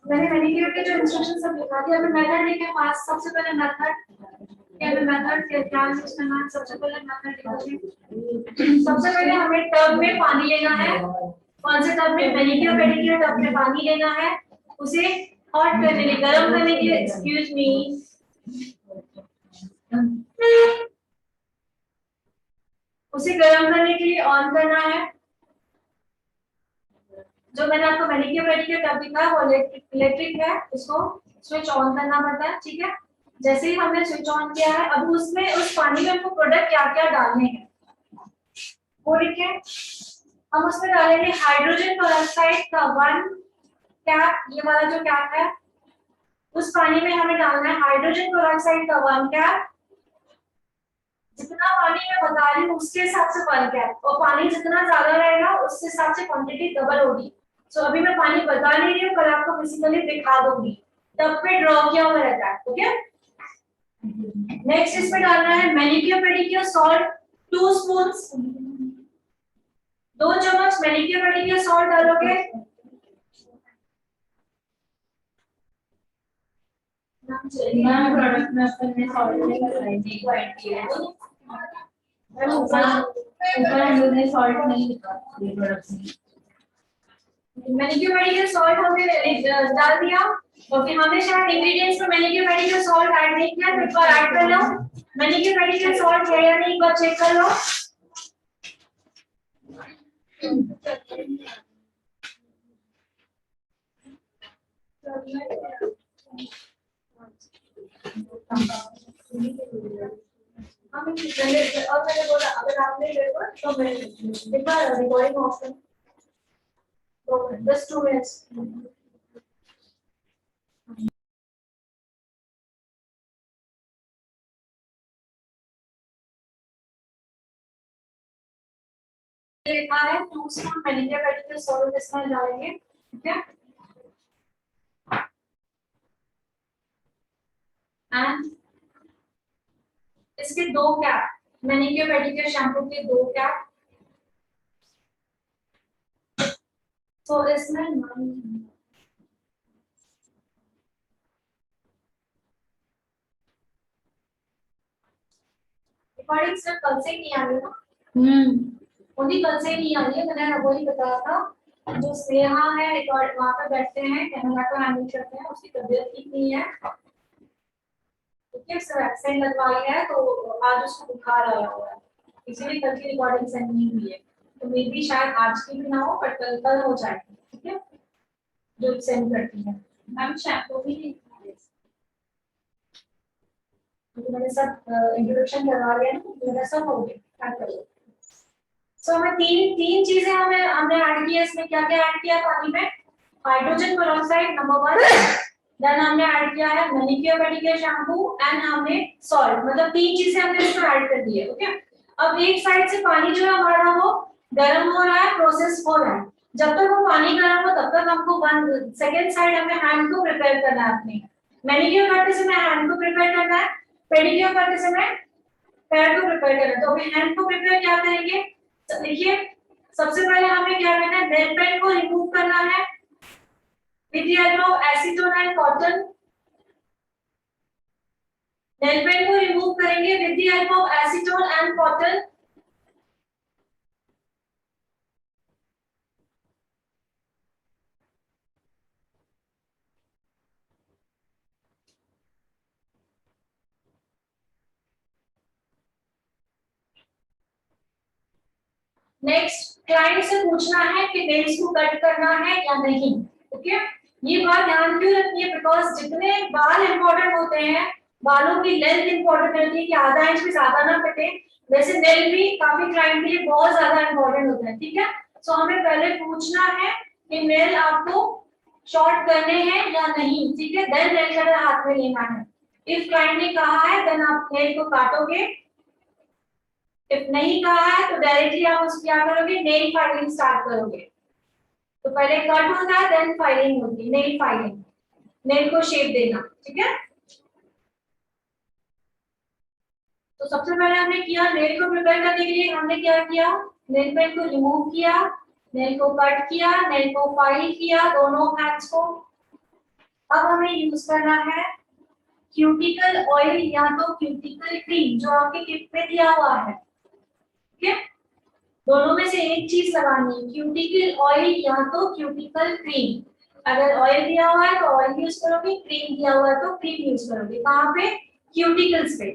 मैंने मैनिक्योर के जो इंस्ट्रक्शन सब लिखा दिया। अभी मेथड लिखे पास, सबसे पहले मेथड क्या है, मेथड के क्या यूज करना है। सबसे पहले मेथड लिखोगे, सबसे पहले हमें टब में पानी लेना है। कौन से टब में? मैनिक्योर पेडिक्योर टब में पानी लेना है, उसे हॉट करने के लिए, गर्म करने के लिए, एक्सक्यूज मी, उसे गर्म करने के लिए ऑन करना है। जो मैंने आपको मैनिक्योर पेडिक्योर टब दिखा वो इलेक्ट्रिक है, उसको स्विच ऑन करना पड़ता है, ठीक है। जैसे ही हमने स्विच ऑन किया है, अब उसमें उस पानी में हमको प्रोडक्ट क्या क्या डालने हैं वो लिखे। हम उसमें डालेंगे हाइड्रोजन पेरोक्साइड का 1 कैप, ये वाला जो कैप है, उस पानी में हमें डालना है हाइड्रोजन पेरोक्साइड का 1 कैप। जितना पानी मैं बता रही हूँ उसके हिसाब से 1 कैप, और पानी जितना ज्यादा रहेगा उसके हिसाब से क्वांटिटी डबल होगी। सो अभी मैं पानी बता नहीं रही हूँ, कल आपको फिजिकली दिखा दूंगी, तब पे ड्रॉ किया हुआ रहता है, ओके। नेक्स्ट इसमें डालना है मैनिक्योर पेडिक्योर सॉल्ट 2 स्पून्स, 2 चम्मच मैनिक्योर पेडिक्योर सॉल्ट डालोगे। मैम प्रोडक्ट में अपन ने सॉल्ट नहीं लगाई क्वांटिटी है, ऊपर हम लोग ने सॉल्ट नहीं लिखा ये प्रोडक्ट में। मैनिक्योर पेडिक्योर सॉल्ट हमने डाल दिया, ओके। हमने शायद इंग्रेडिएंट्स में मैनिक्योर पेडिक्योर सॉल्ट ऐड नहीं किया, तो एक बार ऐड कर लो। मैनिक्योर पेडिक्योर सॉल्ट है या नहीं, एक बार चेक कर लो। और मैंने बोला अगर आपने देखो तो मैं एक बार रिकॉर्डिंग ऑफ कर, तो बस 2 मिनट्स। लिखा है 2 स्पून मैनिक्योर पेडिक्योर सॉल्ट इसमें डालेंगे, ठीक है। एंड इसके 2 कैप, मैनिक्योर पेडिक्योर शैम्पू के 2 कैप। तो इसमें रिकॉर्डिंग सिर्फ कल से नहीं आ रही ना, उन्हीं कल से नहीं आ रही है। मैंने वही बताया था, जो स्नेहा है रिकॉर्ड वहां पर बैठते हैं, कैमरा को हैंडल करते हैं, उसकी तबीयत ठीक नहीं है, सर वैक्सीन लगवाई है, तो आज उसको बुखार आया हुआ है, इसीलिए कल की रिकॉर्डिंग सेंड नहीं हुई है। तो मे बी शायद आज की भी ना हो, पर कल कल हो जाएगी, ठीक है, जो सेंड करती है। मैम शैम्पू भी नहीं, तो मैंने सब इंट्रोडक्शन करवा लिया ना, मेरा सब हो गया, क्या करो। सो हमें तीन चीजें हमने ऐड की है इसमें। क्या क्या ऐड किया पानी में? हाइड्रोजन पेरोक्साइड नंबर 1, देन हमने ऐड किया है मैनिक्योर पेडिक्योर शैम्पू, एंड हमने सॉल्ट, मतलब 3 चीजें हमने इसमें ऐड कर दी है, ओके। अब एक साइड से पानी जो है हमारा वो गर्म हो रहा है, प्रोसेस हो रहा है। जब तक वो पानी गर्म हो तब तक हमको सेकंड साइड हमें हैंड को प्रिपेयर करना है अपने। मैनिक्योर करते समय हैंड को प्रिपेयर करना है, पेडिक्योर करते समय पैर को प्रिपेयर करना है। तो अभी हैंड को प्रिपेयर क्या करेंगे, तो देखिए सबसे पहले हमें क्या करना है, नेल पेंट को रिमूव करना है with the help of acetone and cotton. Nail paint को रिमूव करेंगे with the help of acetone and cotton. Next client से पूछना है कि नेल्स को कट करना है या नहीं, ओके। ये बात ध्यान क्यों रखनी है, बिकॉज जितने बाल इंपॉर्टेंट होते हैं, बालों की लेंथ इंपॉर्टेंट होती है कि आधा इंच भी ज्यादा ना कटे, वैसे नेल भी काफी क्लाइंट के लिए बहुत ज्यादा इंपॉर्टेंट होता है, ठीक है। सो हमें पहले पूछना है कि नेल आपको शॉर्ट करने हैं या नहीं, ठीक है, देन नेल कटर हाथ में लेना है। इफ क्लाइंट ने कहा है देन आप नेल को काटोगे, इफ नहीं कहा है तो डायरेक्टली आप उसको क्या करोगे, नेल फाइलिंग स्टार्ट करोगे। तो पहले कट होता है देन फाइलिंग होती है, नेल फाइलिंग, नेल को शेप देना, ठीक है। तो सबसे पहले हमने किया, नेल को प्रिपेयर करने के लिए हमने क्या किया, नेल पेंट को रिमूव किया, नेल को कट किया, नेल को फाइल किया दोनों हैंड्स को। अब हमें यूज करना है क्यूटिकल ऑयल या तो क्यूटिकल क्रीम, जो आपके किट में दिया हुआ है, ठीक है। दोनों में से एक चीज लगानी है, क्यूटिकल ऑयल या तो क्यूटिकल क्रीम। अगर ऑयल दिया हुआ है तो ऑयल यूज करोगे, क्रीम दिया हुआ है तो क्रीम यूज करोगे। कहाँ पे, क्यूटिकल्स पे।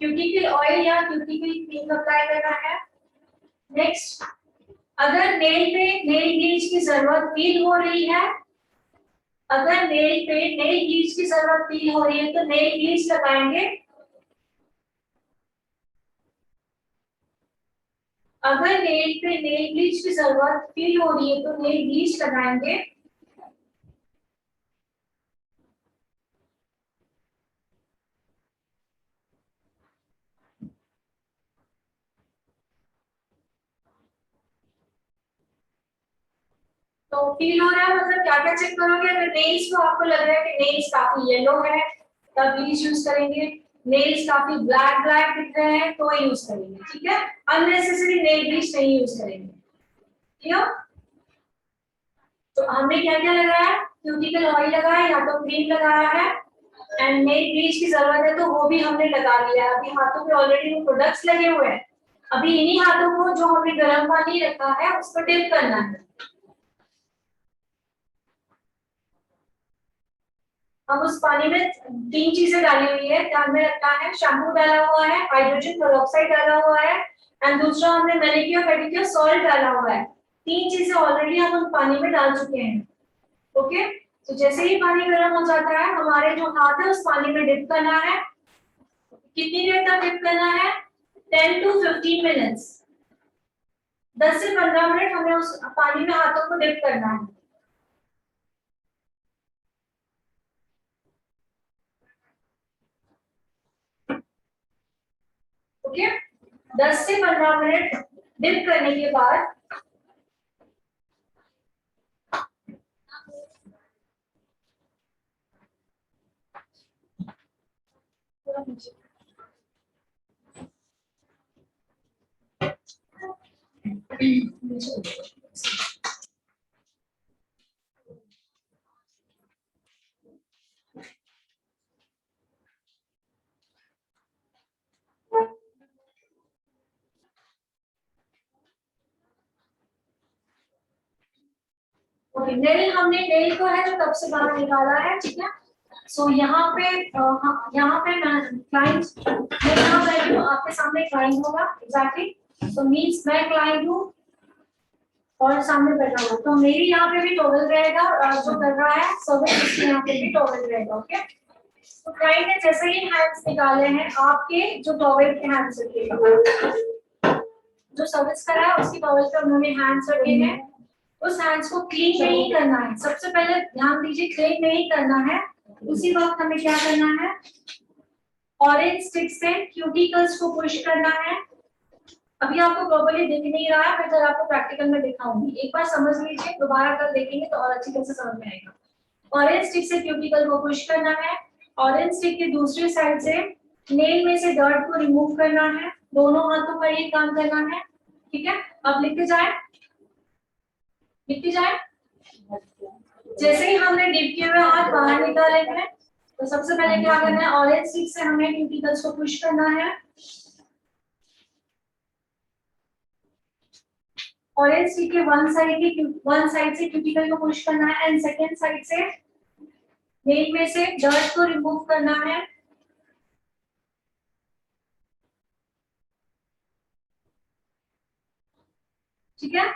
क्यूटिकल ऑयल या क्यूटिकल क्रीम अप्लाई करना है। नेक्स्ट, अगर नेल पे नेल ब्लीच की जरूरत फील हो रही है, अगर नेल पे नेल ब्लीच की जरूरत फील हो रही है तो नेल ब्लीच लगाएंगे। अगर नेल पे नेल ब्लीच की जरूरत फील हो रही है तो नेल ब्लीच लगाएंगे। तो फील हो रहा है मतलब क्या क्या चेक करोगे, अगर नेल्स को आपको लग रहा है कि नेल्स काफी येलो है तब ब्लीच यूज करेंगे, नेल्स काफी ब्लैक ब्लैक दिख रहे हैं तो यूज करेंगे, ठीक है। अननेसेसरी नेल ब्लीच नहीं यूज करेंगे, ठीक है। तो हमने क्या क्या लगाया, क्यूटिकल ऑयल लगाया या तो क्रीम लगाया है, एंड नेल ब्लीच की जरूरत है तो वो भी हमने लगा लिया है। अभी हाथों पे ऑलरेडी वो प्रोडक्ट्स लगे हुए हैं, अभी इन्हीं हाथों को जो हमने गर्म पानी रखा है उसको डिप करना है। अब उस पानी में तीन चीजें डाली हुई है, ध्यान में रखना है, शैम्पू डाला हुआ है, हाइड्रोजन पेरोक्साइड डाला हुआ है, एंड दूसरा हमने मैनिक्योर पेडिक्योर सॉल्ट डाला हुआ है। तीन चीजें ऑलरेडी हम उस पानी में डाल चुके हैं, ओके। तो जैसे ही पानी गर्म हो जाता है हमारे जो हाथ है उस पानी में डिप करना है। कितनी देर तक डिप करना है, 10 to 15 मिनट्स, 10 से 15 मिनट हमें उस पानी में हाथों को डिप करना है। ओके, 10 से 15 मिनट डिप करने के बाद नेल, हमने नेल को है जो तब से बाहर निकाला है, ठीक है। सो यहाँ पे यहाँ पे क्लाइंट, मैं यहाँ बैठी हूँ, आपके सामने क्लाइंट होगा, एग्जैक्टली। तो मीन्स मैं क्लाइंट हूँ और सामने बैठा हुआ, तो मेरी यहाँ पे भी टॉवल रहेगा और जो कर रहा है सर्विस उसके यहाँ पे भी टॉवल रहेगा, ओके। तो क्लाइंट ने जैसे ही हैंड्स निकाले हैं आपके जो टॉवल के हैंड्स रखे, जो सर्विस करा है उसकी टॉवल पे उन्होंने हैंड्स रखे हैं, उस हैंड्स को क्लीन नहीं करना है। सबसे पहले ध्यान दीजिए, क्लीन नहीं करना है। उसी वक्त हमें क्या करना है, ऑरेंज स्टिक से क्यूटिकल्स को पुश करना है। अभी आपको प्रॉपर्ली दिख नहीं रहा है, फिर जब आपको प्रैक्टिकल में दिखाऊंगी, एक बार समझ लीजिए, दोबारा कल देखेंगे तो और अच्छी तरह से समझ में आएगा। ऑरेंज स्टिक से क्यूटिकल को पुश करना है, ऑरेंज स्टिक की दूसरी साइड से नेल में से डर्ट को रिमूव करना है। दोनों हाथों पर ये काम करना है, ठीक है। अब लिखते जाए, लिखती जाए। जैसे ही हमने डिप किए हुए हाथ बाहर निकाले हैं तो सबसे पहले क्या करना है, ऑरेंज स्टिक से हमें क्यूटिकल्स को पुश करना है। ऑरेंज स्टिक के वन साइड से क्यूटिकल को पुश करना है एंड सेकेंड साइड से नेल में से डर्ट को रिमूव करना है, ठीक है।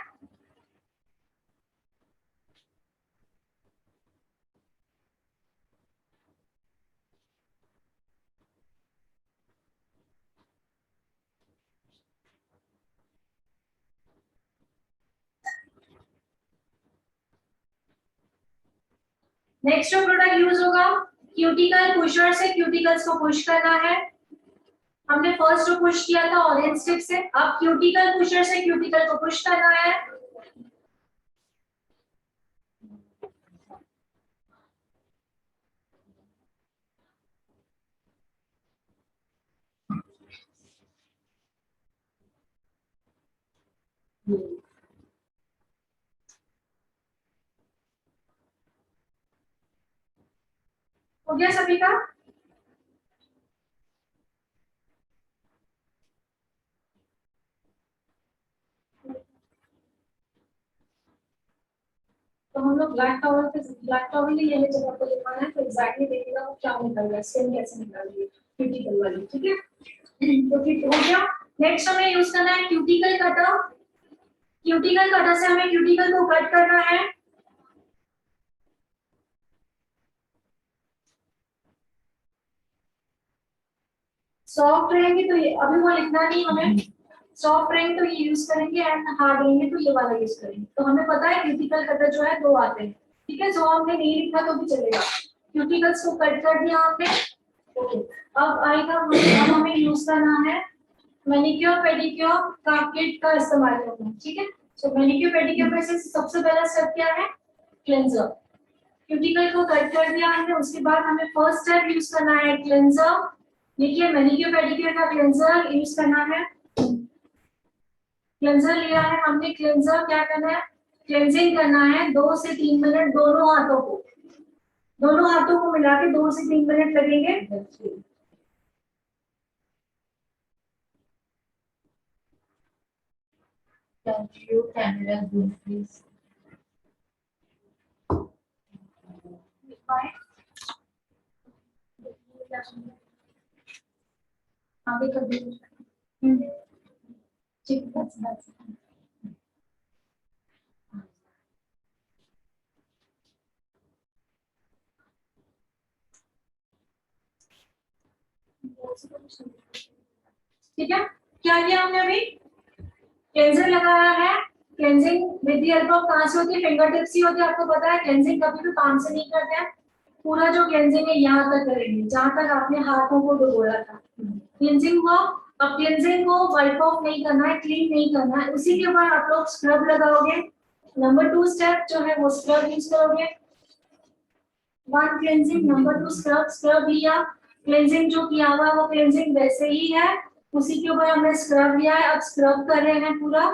नेक्स्ट जो प्रोडक्ट यूज होगा, क्यूटिकल पुशर से क्यूटिकल्स को पुश करना है। हमने फर्स्ट जो पुश किया था ऑरेंज स्टिक से, अब क्यूटिकल पुशर से क्यूटिकल को पुश करना है। हो गया सभी का? तो हम लोग ब्लैक टॉवल ही लेने जब आपको दिखाना है तो एग्जैक्टली देखिएगा वो क्या निकल रहा है, स्किन कैसे निकल रही है क्यूटिकल वाली, ठीक है। तो फिर हो गया। नेक्स्ट हमें यूज करना है क्यूटिकल कटर। क्यूटिकल कटर से हमें क्यूटिकल को कट करना है। सॉफ्ट रहेंगे तो ये अभी वो लिखना नहीं हमें, सॉफ्ट रहेंगे तो ये यूज करेंगे एंड हार्ड रहेंगे तो ये वाला यूज करेंगे। तो हमें पता है क्यूटिकल कटर जो है दो आते हैं, ठीक है। जो हमने नहीं लिखा तो भी चलेगा, क्यूटिकल्स को कट कर दिया हमने। ओके, अब आएगा अब हमें यूज करना है मैनिक्योर पेडिक्योर का किट का इस्तेमाल करना है, ठीक है। सो मैनिक्योर पेडिक्योर में से सबसे पहला स्टेप क्या है, क्लेंजर। क्यूटिकल को कट कर दिया हमने, उसके बाद हमें फर्स्ट स्टेप यूज करना है क्लेंजर। देखिए मैनिक्योर पेडिक्योर का क्लेंजर यूज करना है। क्लेंजर लिया है हमने, क्लेंजर क्या करना है, क्लेंजिंग करना है 2 से 3 मिनट दोनों हाथों को मिला के 2 से 3 मिनट लगेंगे। Can you camera zoom please? आगे कर दीजिए। ठीक, that's ठीक है। क्या किया हमने अभी, क्लेंजर लगाया है। Cleansing with the help of कहां से होती है, फिंगर टिप्स ही होती है। आपको पता है क्लेंजिंग कभी भी पाम से नहीं करते हैं, पूरा जो क्लेंजिंग है यहाँ तक करेंगे जहां तक आपने हाथों को डुबोया था। क्लेंजिंग हुआ। अब क्लेंजिंग को वाइप ऑफ नहीं करना है, क्लीन नहीं करना है, उसी के ऊपर आप लोग स्क्रब लगाओगे। नंबर 2 स्टेप जो है वो स्क्रब यूज करोगे। 1 क्लेंजिंग, नंबर 2 स्क्रब। स्क्रब लिया, क्लेंजिंग जो किया हुआ है वो क्लेंजिंग वैसे ही है, उसी के ऊपर हमने स्क्रब लिया है। अब स्क्रब कर रहे हैं पूरा।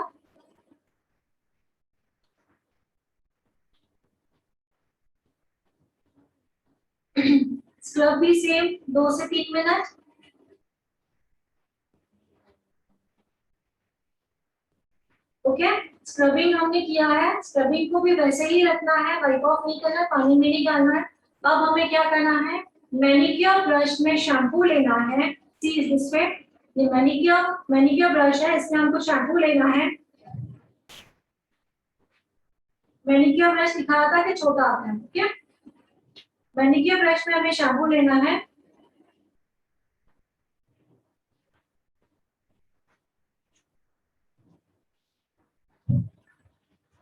स्क्रब भी सेम 2 से 3 मिनट। ओके, स्क्रबिंग हमने किया है, स्क्रबिंग को भी वैसे ही रखना है, वाइप ऑफ नहीं करना, पानी में नहीं डालना है। अब हमें क्या करना है, मैनिक्योर ब्रश में शैम्पू लेना है। चीज इस पे, ये मैनिक्योर ब्रश है, इसमें हमको शैम्पू लेना है। मैनिक्योर ब्रश दिखाया था कि छोटा आता है, ठीक है। मैनिक्योर ब्रश में हमें शैम्पू लेना है।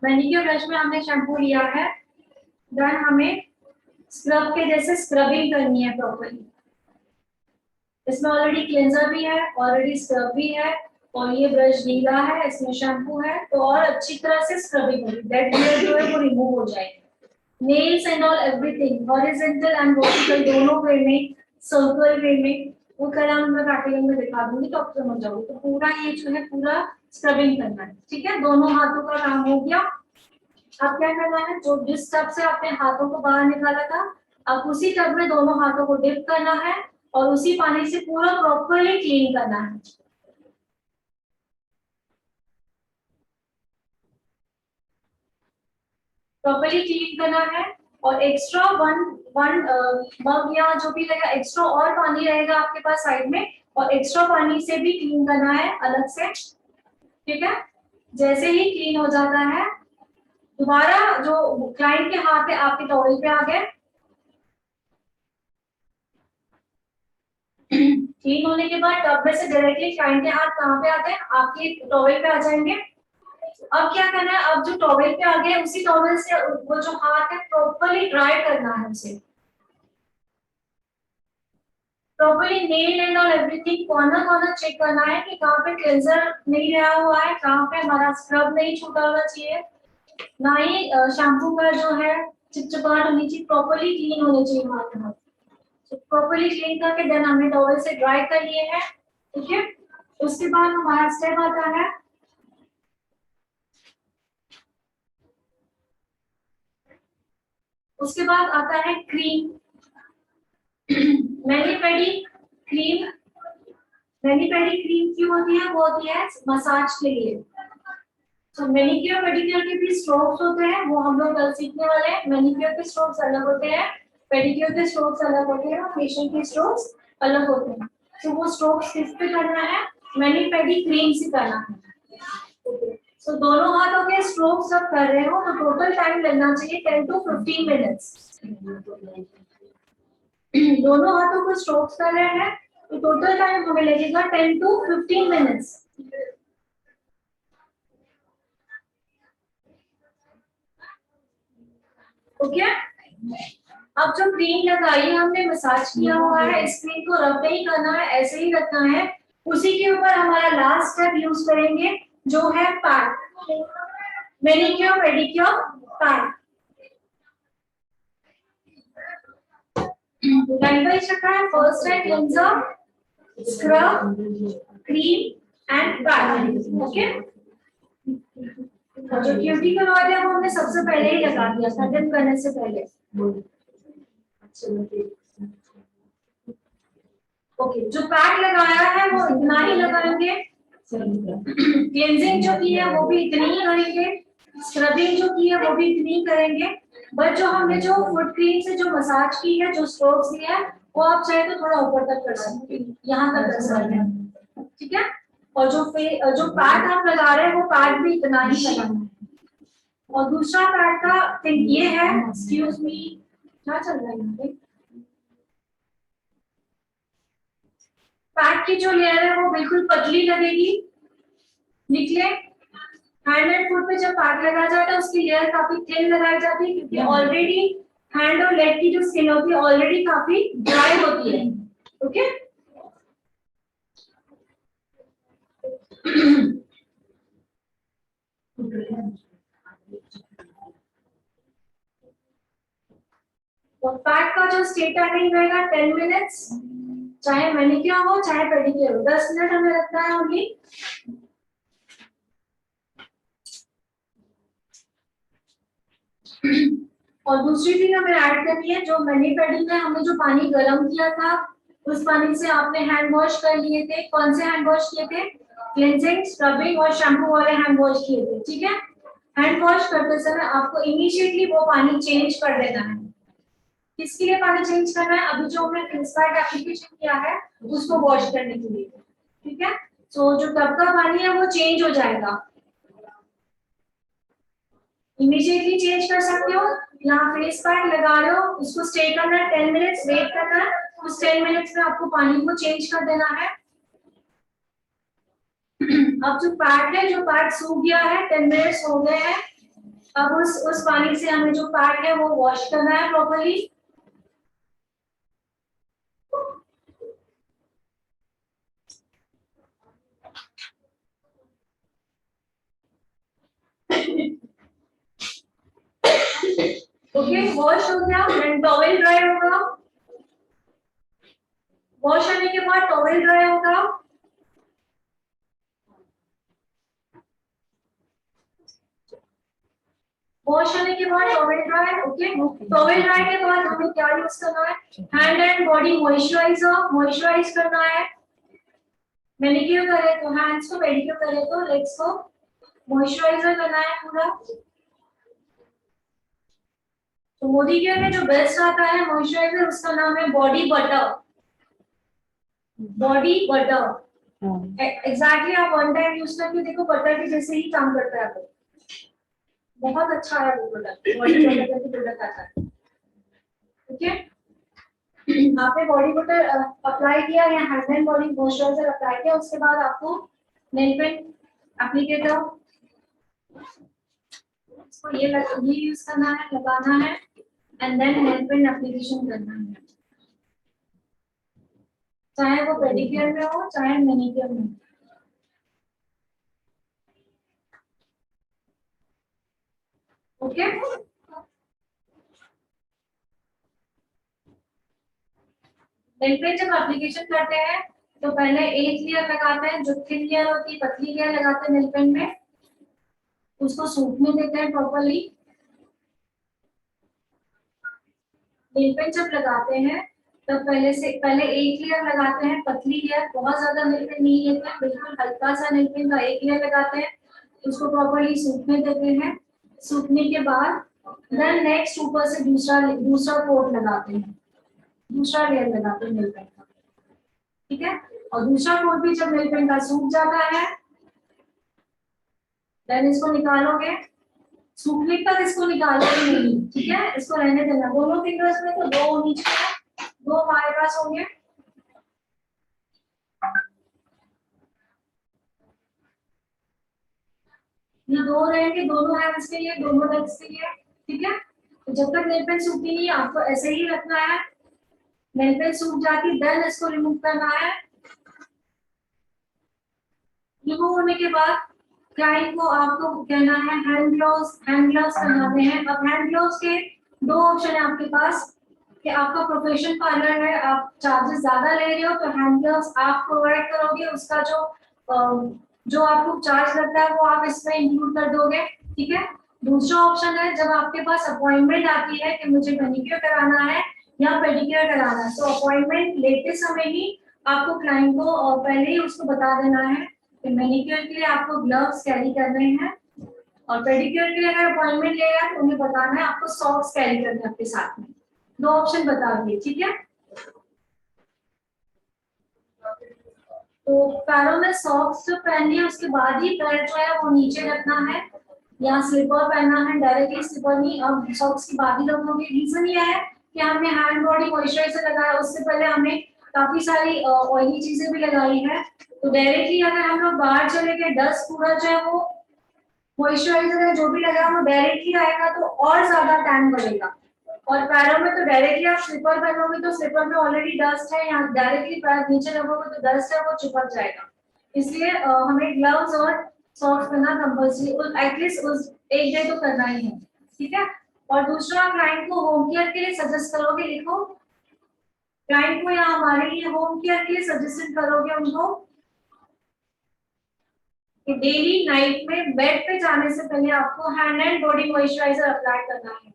मैनिक्योर ब्रश में हमने शैम्पू लिया है। देन हमें स्क्रब के जैसे स्क्रबिंग करनी है प्रॉपर्ली। इसमें ऑलरेडी क्लेंजर भी है, ऑलरेडी स्क्रब भी है, और ये ब्रश गीला है, इसमें शैम्पू है, तो और अच्छी तरह से स्क्रबिंग होगी, डेड हेयर जो है वो रिमूव हो जाएगी। Nails and all everything horizontal and vertical दोनों वे में, सर्कुलर वे में, वो कल मैं प्रैक्टिकल में दिखा दूंगी तो आप समझ जाओगे। तो पूरा ये जो है पूरा स्क्रबिंग करना है, ठीक है। दोनों हाथों का काम हो गया। अब क्या करना है, जो जिस टब से आपने हाथों को बाहर निकाला था, अब उसी टब में दोनों हाथों को डिप करना है और उसी पानी से पूरा प्रॉपर्ली क्लीन करना है। प्रॉपर्ली क्लीन करना है, और एक्स्ट्रा वन वन मग या जो भी रहेगा एक्स्ट्रा और पानी रहेगा आपके पास साइड में, और एक्स्ट्रा पानी से भी क्लीन करना है अलग से, ठीक है। जैसे ही क्लीन हो जाता है, दोबारा जो क्लाइंट के हाथ है आपके टॉवल पे आ गए। क्लीन होने के बाद टब में से डायरेक्टली क्लाइंट के हाथ कहाँ पे आते हैं, आपके टॉवल पे आ जाएंगे। अब क्या करना है, अब जो टॉवेल पे आ गए उसी टॉवेल से वो जो हाथ है प्रॉपर्ली ड्राई करना है उसे, properly nail and all everything, corner corner check करना है कि कहाँ पे क्लेंजर नहीं रहा हुआ है, कहाँ पे हमारा स्क्रब नहीं छूटा हुआ चाहिए, ना ही शैम्पू का जो है चिपचिपाहट होनी चाहिए, प्रॉपर्ली क्लीन होने चाहिए हमारे हाथ। तो प्रॉपर्ली क्लीन करके देन हमने टॉवल से ड्राई कर लिए हैं, ठीक है। उसके बाद हमारा स्टेप आता है, उसके बाद आता है क्रीम, मैनी पेडी क्रीम। मैनी पेडी क्रीम क्यों होती है, वो होती है मसाज के लिए। तो मैनिक्योर पेडिक्योर के भी स्ट्रोक्स होते हैं, वो हम लोग कल सीखने वाले हैं। मैनिक्योर के स्ट्रोक्स अलग होते हैं, पेडिक्योर के स्ट्रोक्स अलग होते हैं, फेशियल के स्ट्रोक्स अलग होते हैं। तो वो स्ट्रोक्स किस पे करना है, मैनी पेडी क्रीम से करना है। तो दोनों हाथों के स्ट्रोक्स जब कर रहे हो तो टोटल टाइम लगना चाहिए 10 to 15 मिनट्स। दोनों हाथों को स्ट्रोक्स कर रहे हैं तो टोटल टाइम हमें लगेगा 10 to 15 मिनट्स। ओके, अब जो क्रीम लगाई है हमने, मसाज किया हुआ है, इस क्रीम को रब नहीं करना है, ऐसे ही रखना है। उसी के ऊपर हमारा लास्ट स्टेप यूज करेंगे जो है pack, manicure pedicure pack. Language रखा है, फर्स्ट है cleanser, scrub, cream and pack. Okay, और जो क्यूटिकल ऑयल है वो हमने सबसे पहले ही लगा दिया था डिप करने से पहले। ओके, जो पैक लगाया है वो इतना ही लगाएंगे, क्लींजिंग जो की है वो भी इतनी ही करेंगे, स्क्रबिंग जो की है वो भी इतनी ही करेंगे। बट जो हमने जो फुट क्रीम से जो मसाज की है, जो स्ट्रोक्स दिया है, वो आप चाहे तो थोड़ा ऊपर तक कर सकते हैं, यहाँ तक कर सकते हैं, ठीक है। और जो पैक आप लगा रहे हैं वो पैक भी इतना ही लगाना है। और दूसरा पैक का थिंग ये है, एक्सक्यूज मी, क्या चल रहा है यहाँ पे, पैक की जो लेयर है वो बिल्कुल पतली लगेगी, निकले। हैंड एंड फुट पे जब पैक लगाया जाता है उसकी लेयर काफी थिन लगाई जाती है, क्योंकि ऑलरेडी हैंड और लेग की जो स्किन होती है ऑलरेडी काफी ड्राई होती है। ओके, तो पैक का जो स्टे टाइमिंग रहेगा 10 मिनट्स, चाहे मैनिक्योर हो चाहे पेडिक्योर हो, 10 मिनट हमें लगता है ओनली। और दूसरी चीज हमें ऐड करनी है, जो मैनी पेडी में हमने जो पानी गर्म किया था उस पानी से आपने हैंड वॉश कर लिए थे। कौन से हैंड वॉश किए थे, क्लींजिंग, स्क्रबिंग और शैम्पू वाले हैंड वॉश किए थे, ठीक है। हैंड वॉश करते समय आपको इमीडिएटली वो पानी चेंज कर देना है। किसके लिए पानी चेंज करना है, अभी जो हमने फेस पैक एप्लीकेशन किया है उसको वॉश करने के लिए, ठीक है। तो जो टब का पानी है वो चेंज हो जाएगा, इमीडिएटली चेंज कर सकते हो। यहाँ फेस पैक लगा रहे हो, उसको स्टे करना है 10 मिनट्स, वेट करना है, उस 10 मिनट्स में आपको पानी को चेंज कर देना है। अब जो पैक है, जो पैक सूख गया है, 10 मिनट्स हो गए हैं, अब उस पानी से हमें जो पैक है वो वॉश करना है प्रॉपर्ली। ओके, वॉश हो गया, देन टॉवेल ड्राई होगा, वॉश होने के बाद टॉवेल ड्राई होगा, वॉश होने के बाद towel dry. Okay, towel dry के बाद हमें क्या यूज करना है, hand and body moisturiser, moisturise करना है। मैनिक्योर करे तो हैंड्स को, पेडिक्योर करे तो लेग्स को मॉइस्चराइजर करना है पूरा। तो मोदी केयर में जो बेस्ट आता है मॉइस्चराइजर, उसका नाम है body butter, body butter. Exactly आप वन टाइम यूज करके देखो, बटर के जैसे ही काम करता है आपको, बहुत अच्छा है वो प्रोडक्ट, बॉडी बटर करके प्रोडक्ट आता है। ठीक है, आपने बॉडी बटर अप्लाई किया या hand and body moisturiser apply किया, उसके बाद आपको नेल पेंट एप्लीकेटर इसको ये यूज करना है, लगाना है and then nail paint application करना है, चाहे वो पेडिक्योर में हो चाहे मैनिक्योर में। ओके नेल पेंट जब एप्लीकेशन करते हैं तो पहले एक लेयर लगाते हैं, जो थिन लेयर होती है, पतली लेयर लगाते हैं नेल पेंट में, उसको सूखने देते हैं प्रॉपर्ली। नेल पेंट जब लगाते हैं तब पहले एक लेयर लगाते हैं, पतली लेयर, बहुत ज्यादा नेल पेंट नहीं लेते हैं, बिल्कुल हल्का सा नेल पेंट का एक लेयर लगाते हैं, उसको प्रॉपर्ली सूखने देते हैं। सूखने के बाद देन नेक्स्ट ऊपर से दूसरा कोट लगाते हैं, दूसरा लेयर लगाते हैं नेल पेंट का, ठीक है। और दूसरा कोट भी जब नेल पेंट का सूख जाता है देन इसको निकालोगे, सूखने तक इसको निकालोगे नहीं, ठीक है, इसको रहने देना। दोनों फिंगर्स में तो दो होनी चाहिए, दो हमारे पास होंगे। ये दो रहेंगे, दोनों हैंड्स के लिए, दोनों लेग्स के लिए, ठीक है। तो जब तक नेल पेंट सूखी नहीं आपको ऐसे ही रखना है। नेल पेंट सूख जाती देन इसको रिमूव करना है। रिमूव होने के बाद क्लाइंट को आपको कहना है हैंड ग्लोव्स पहनाते हैं। अब हैंड ग्लोव्स के दो ऑप्शन है आपके पास, कि आपका प्रोफेशन पार्लर है, आप चार्जेस ज्यादा ले रहे हो तो हैंड ग्लोव्स आप प्रोवाइड करोगे, उसका जो आपको चार्ज लगता है वो आप इसमें इंक्लूड कर दोगे, ठीक है। दूसरा ऑप्शन है जब आपके पास अपॉइंटमेंट आती है कि मुझे मैनिक्योर कराना है या पेडिक्योर कराना है, तो अपॉइंटमेंट लेते समय ही आपको क्लाइंट को पहले ही उसको बता देना है कि मैनिक्योर के लिए आपको ग्लव्स कैरी करने हैं, और पेडिक्योर के लिए अगर अपॉइंटमेंट ले रहा है तो उन्हें बताना है आपको सॉक्स कैरी करने हैं आपके साथ में। दो ऑप्शन बता दिए, ठीक है। तो पैरों में सॉक्स जो पहननी है उसके बाद ही पैर जो है वो नीचे रखना है, या स्लीपर पहनना है, डायरेक्टली स्लीपर नहीं, अब सॉक्स की बात ही रखोगे। रीजन ये है कि हमने हैंड बॉडी मॉइस्चराइजर लगाया, उससे पहले हमने काफी सारी ऑयली चीजें भी लगाई है, तो डायरेक्टली अगर हम लोग बाहर चले गए डस्ट पूरा जो है वो मॉइस्चराइजर है जो भी लगा वो डायरेक्टली आएगा तो और ज्यादा टैन बढ़ेगा। और पैरों में तो डायरेक्टली आप स्लीपर पहनोगे तो स्लीपर में ऑलरेडी डस्ट है, यहाँ डायरेक्टली पैर नीचे रखोगे तो डस्ट है वो चिपक जाएगा। इसलिए हमें ग्लव्स और सॉक्स पहनना कंपल्सरी एटलीस्ट उस एक डे तो करना ही है, ठीक है। और दूसरा क्लाइंट को होम केयर के लिए सजेस्ट करोगे, लिखो क्लाइंट को या हमारे लिए होम केयर के लिए सजेशन करोगे उनको कि डेली नाइट में बेड पे जाने से पहले आपको hand and body moisturiser apply करना है।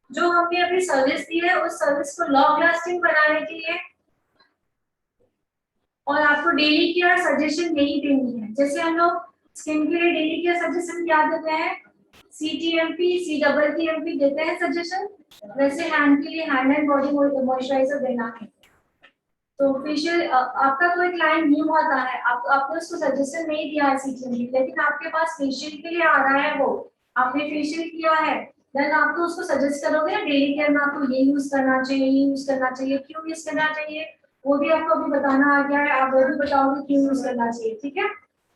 जो हमने अभी सर्विस दी है उस सर्विस को लॉन्ग लास्टिंग बनाने के लिए और आपको डेली केयर सजेशन यही देनी है। जैसे हम लोग स्किन के लिए डेली केयर सजेशन क्या देते हैं, CTMP CTTMP देते हैं सजेशन, वैसे हैंड के लिए हैंड एंड बॉडी मॉइस्चराइजर देना है। तो फेशियल आपका कोई क्लाइंट न्यू आता है, आपने उसको सजेशन नहीं दिया है CTMP, लेकिन आपके पास फेशियल के लिए आ रहा है, वो आपने फेशियल किया है, देन आप तो उसको सजेस्ट करोगे डेली केयर में आपको ये यूज करना चाहिए, ये यूज करना चाहिए, क्यों यूज करना चाहिए वो भी आपको अभी बताना आ गया है, आप वो भी बताओगे क्यों यूज करना चाहिए, ठीक है।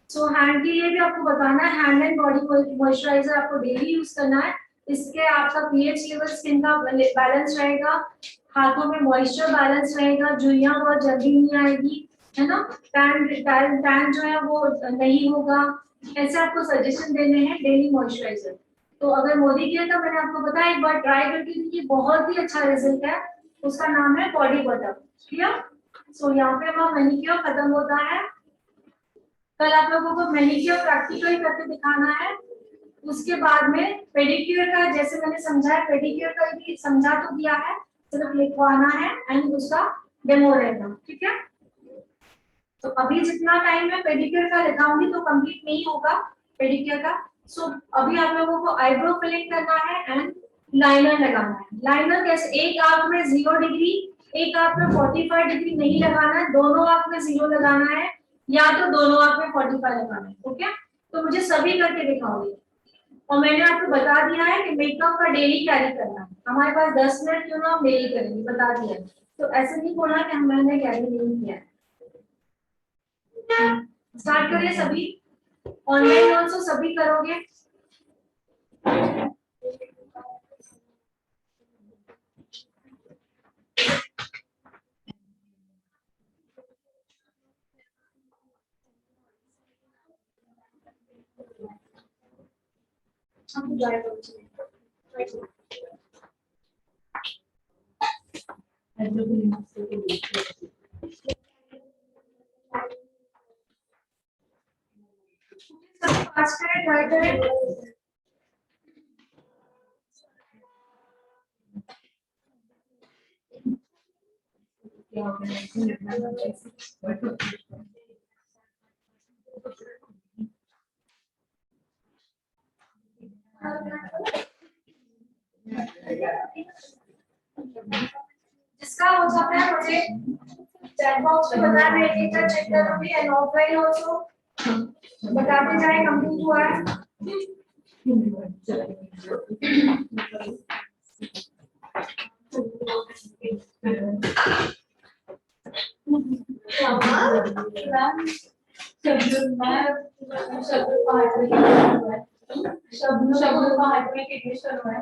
सो हैंड के लिए भी आपको बताना है हैंड एंड बॉडी मॉइस्चराइजर आपको डेली यूज करना है, इसके आपका पीएच लेवल स्किन का बैलेंस रहेगा, हाथों में मॉइस्चर बैलेंस रहेगा, जुइयां बहुत जल्दी नहीं आएगी, है ना, टैन जो है वो नहीं होगा। ऐसे आपको सजेशन देने हैं डेली मॉइस्चराइजर। तो अगर मोदी केयर का मैंने आपको बताया, एक बार ट्राई करके देखिए, बहुत ही अच्छा रिजल्ट है, उसका नाम है बॉडी बटर, क्लियर। सो यहाँ पे हमारा मैनिक्योर खत्म होता है, कल आप लोगों को मैनिक्योर प्रैक्टिकल करके दिखाना है, उसके बाद में पेडिक्योर का जैसे मैंने समझाया, पेडिक्योर का भी समझा तो दिया है, सिर्फ लिखवाना है एंड उसका डेमो रहेगा, ठीक है। तो अभी जितना टाइम मैं पेडिक्योर का दिखाऊंगी तो कंप्लीट नहीं होगा पेडिक्योर का। सो अभी आप लोगों को आईब्रो फिलिंग करना है एंड लाइनर लगाना है। लाइनर कैसे, एक आंख में 0 डिग्री, एक आंख में 45 डिग्री नहीं लगाना है, दोनों आंख में 0 लगाना है, या तो दोनों आंख में 45 लगाना है, ओके। तो मुझे सभी करके दिखाओगे, और मैंने आपको बता दिया है कि मेकअप का डेली कैरी करना है, हमारे पास 10 मिनट क्यों ना हम डेली करेंगे, बता दिया है। तो ऐसे नहीं बोला कि हमने कैरी नहीं किया है। स्टार्ट करिए सभी, ऑनलाइन ऑल्सो सभी करोगे, हम ट्राई करो फास्ट करें ट्राई करें जिसका हो सकता है मुझे चैट बॉक्स में बता रहे हैं कि चेक करूंगी एंड ऑफलाइन आल्सो बताते जाए कंप्लीट हुआ है शब्द पाठ में कितने शुरू है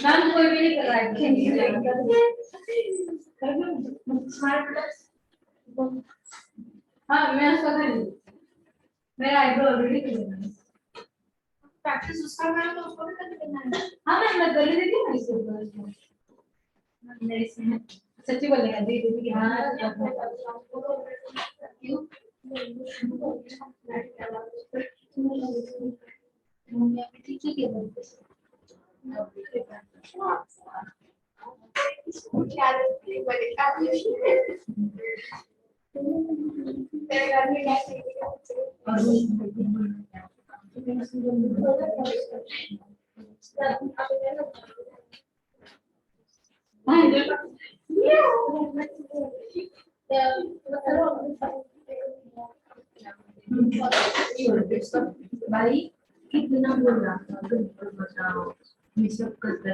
मैम कोई भी नहीं कर रहा है हाँ मैं उसका कर ली मेरा आईब्रो ऑलरेडी कर लिया प्रैक्टिस उसका करो तो उसको भी करना है हाँ मैं कर लेती हूँ इसको मेरे से सच्ची बोलेगा दी दी हाँ क्यों ठीक है भाई कितना बोल रहा था बताओ ये सब करता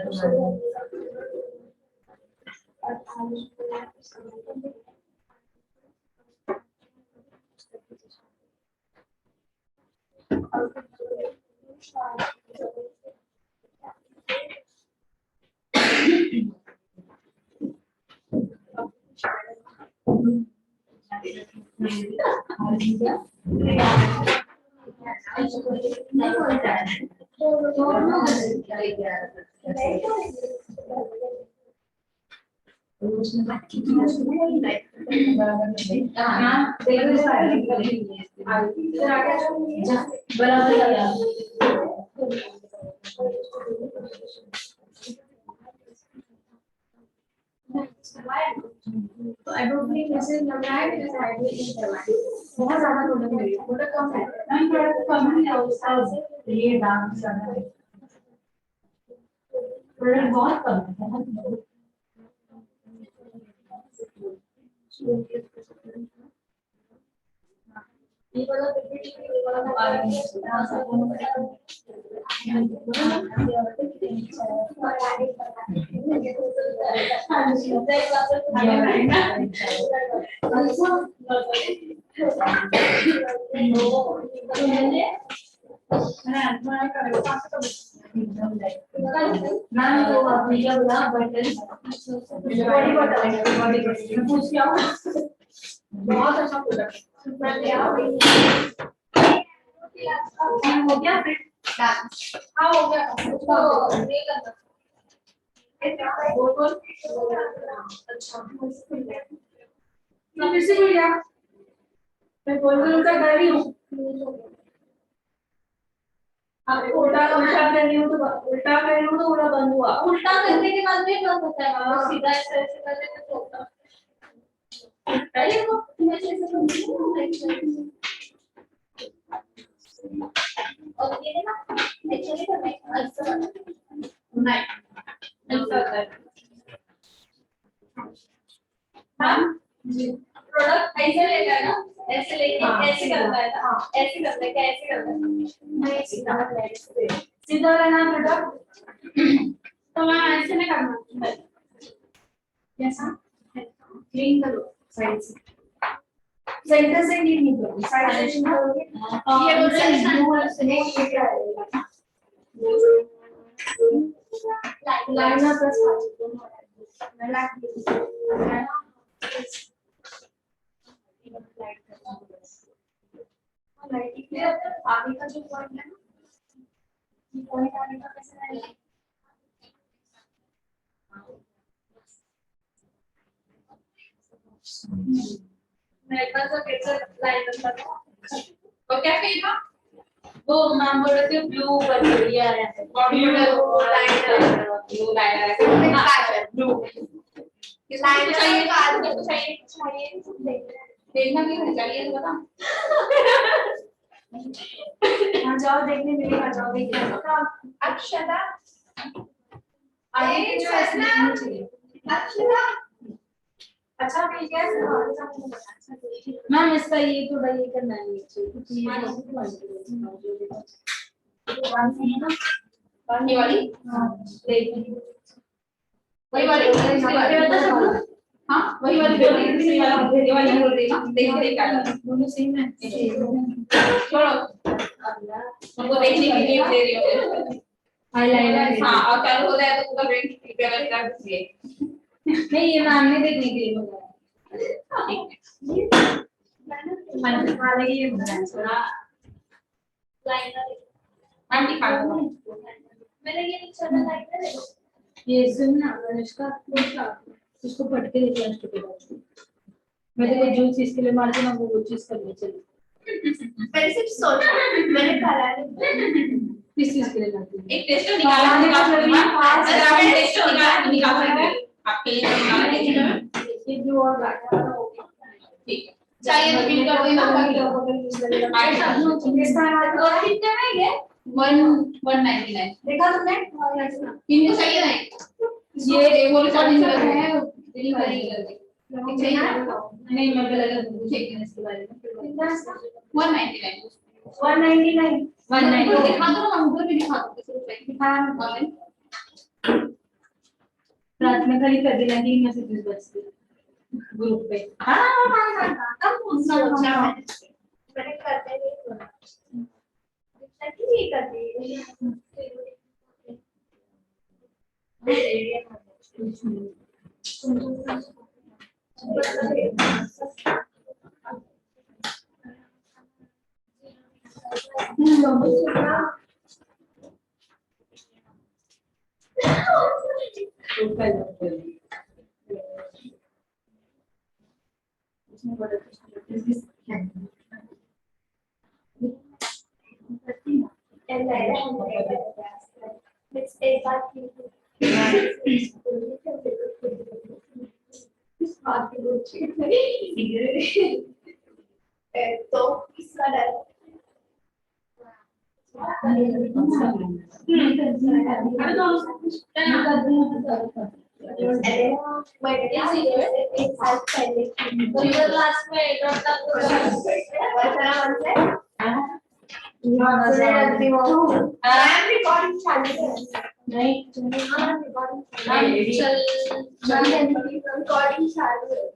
तो आई डोंट थिंक ऐसे लग रहा है कि जैसे आईडी नहीं करवाए बहुत ज्यादा प्रोडक्ट है प्रोडक्ट कम है मैम प्रोडक्ट कम है और उसका ये दाम ज्यादा है प्रोडक्ट बहुत कम है ये वाला पीपीटी ये वाला बहुत अच्छा प्रोडक्ट हो गया फिर हाँ हो गया अच्छा फिर से भूल गया मैं बोल का डर रही हूँ आपको उल्टा उल्टा कर रही हूँ तो उल्टा कर रही हूँ तो पूरा बंद हुआ उल्टा करने के बाद में बंद होता है सीधा ऐसे करने से तो होता है वो ऐसे ऐसे और ये ना एक्चुअली करना है ऐसा नहीं ऐसा है नहीं सीधा रहना बेटा। तो मैं ऐसे नहीं करना कैसा क्लीन करो साइड से सेंटर से क्लीन नहीं करो साइड से करोगे ये लाइनर प्लस आगे का जो पॉइंट है ना पॉइंट आगे का कैसे रहेगा मेरे पास तो कैसे लाइन नंबर और क्या कहेगा वो मैम बोल रहे थे ब्लू पर ये आ रहा है ब्लू लाइन ब्लू लाइन चाहिए कार्ड में चाहिए देखना नहीं चाहिए बता हाँ जाओ देखने मिलेगा जाओ देखने अक्षता आगे जो ऐसे लिखना चाहिए अक्षता अच्छा मिल गया मैम इसका ये थोड़ा ये करना है नीचे कुछ ये वाली हां वही वाली हाँ वही वाली दूसरी वाला ये वाली बोल रही ना देख के निकालना दोनों सेम है छोड़ो हमको देखने के लिए दे रही हो हाइलाइटर हाँ और चालू हो जाए तो गूगल ड्राइव प्रिपेयर कर दीजिए नहीं ये मैम ने देखने के लिए बोला ठीक है मैंने दिखा रही है थोड़ा लाइनर मैम दिखा दो मैंने ये नहीं चला लाइनर ये सुन ना अनुष्का उसको पढ़ के देख लास्ट पे मैं तो जो चीज के लिए मारती ना वो चीज करनी चाहिए मैंने सिर्फ सोचा मैंने करा किस चीज के लिए मारती एक टेस्ट निकाला अगर आपने टेस्ट निकाल सकते हैं आपके लिए निकाला टेस्ट ये जो और ठीक है चाहिए तो बिल कर वही कितना और कितने में ये 199 देखा तुमने इनको चाहिए नहीं ये वो रिकॉर्डिंग कर रहे हैं डिलीवरी कर दे चाहिए नहीं मैं पहले चेक करने इसके बारे में 199 दिखा दो हम उधर भी दिखा दो दिखा रात में खाली कर देना 3 मैसेजेस बचते ग्रुप पे हां कब सोचा मैंने करते नहीं ताकि ये कर दे तो इसका डर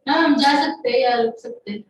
हम जा सकते हैं या रुक सकते हैं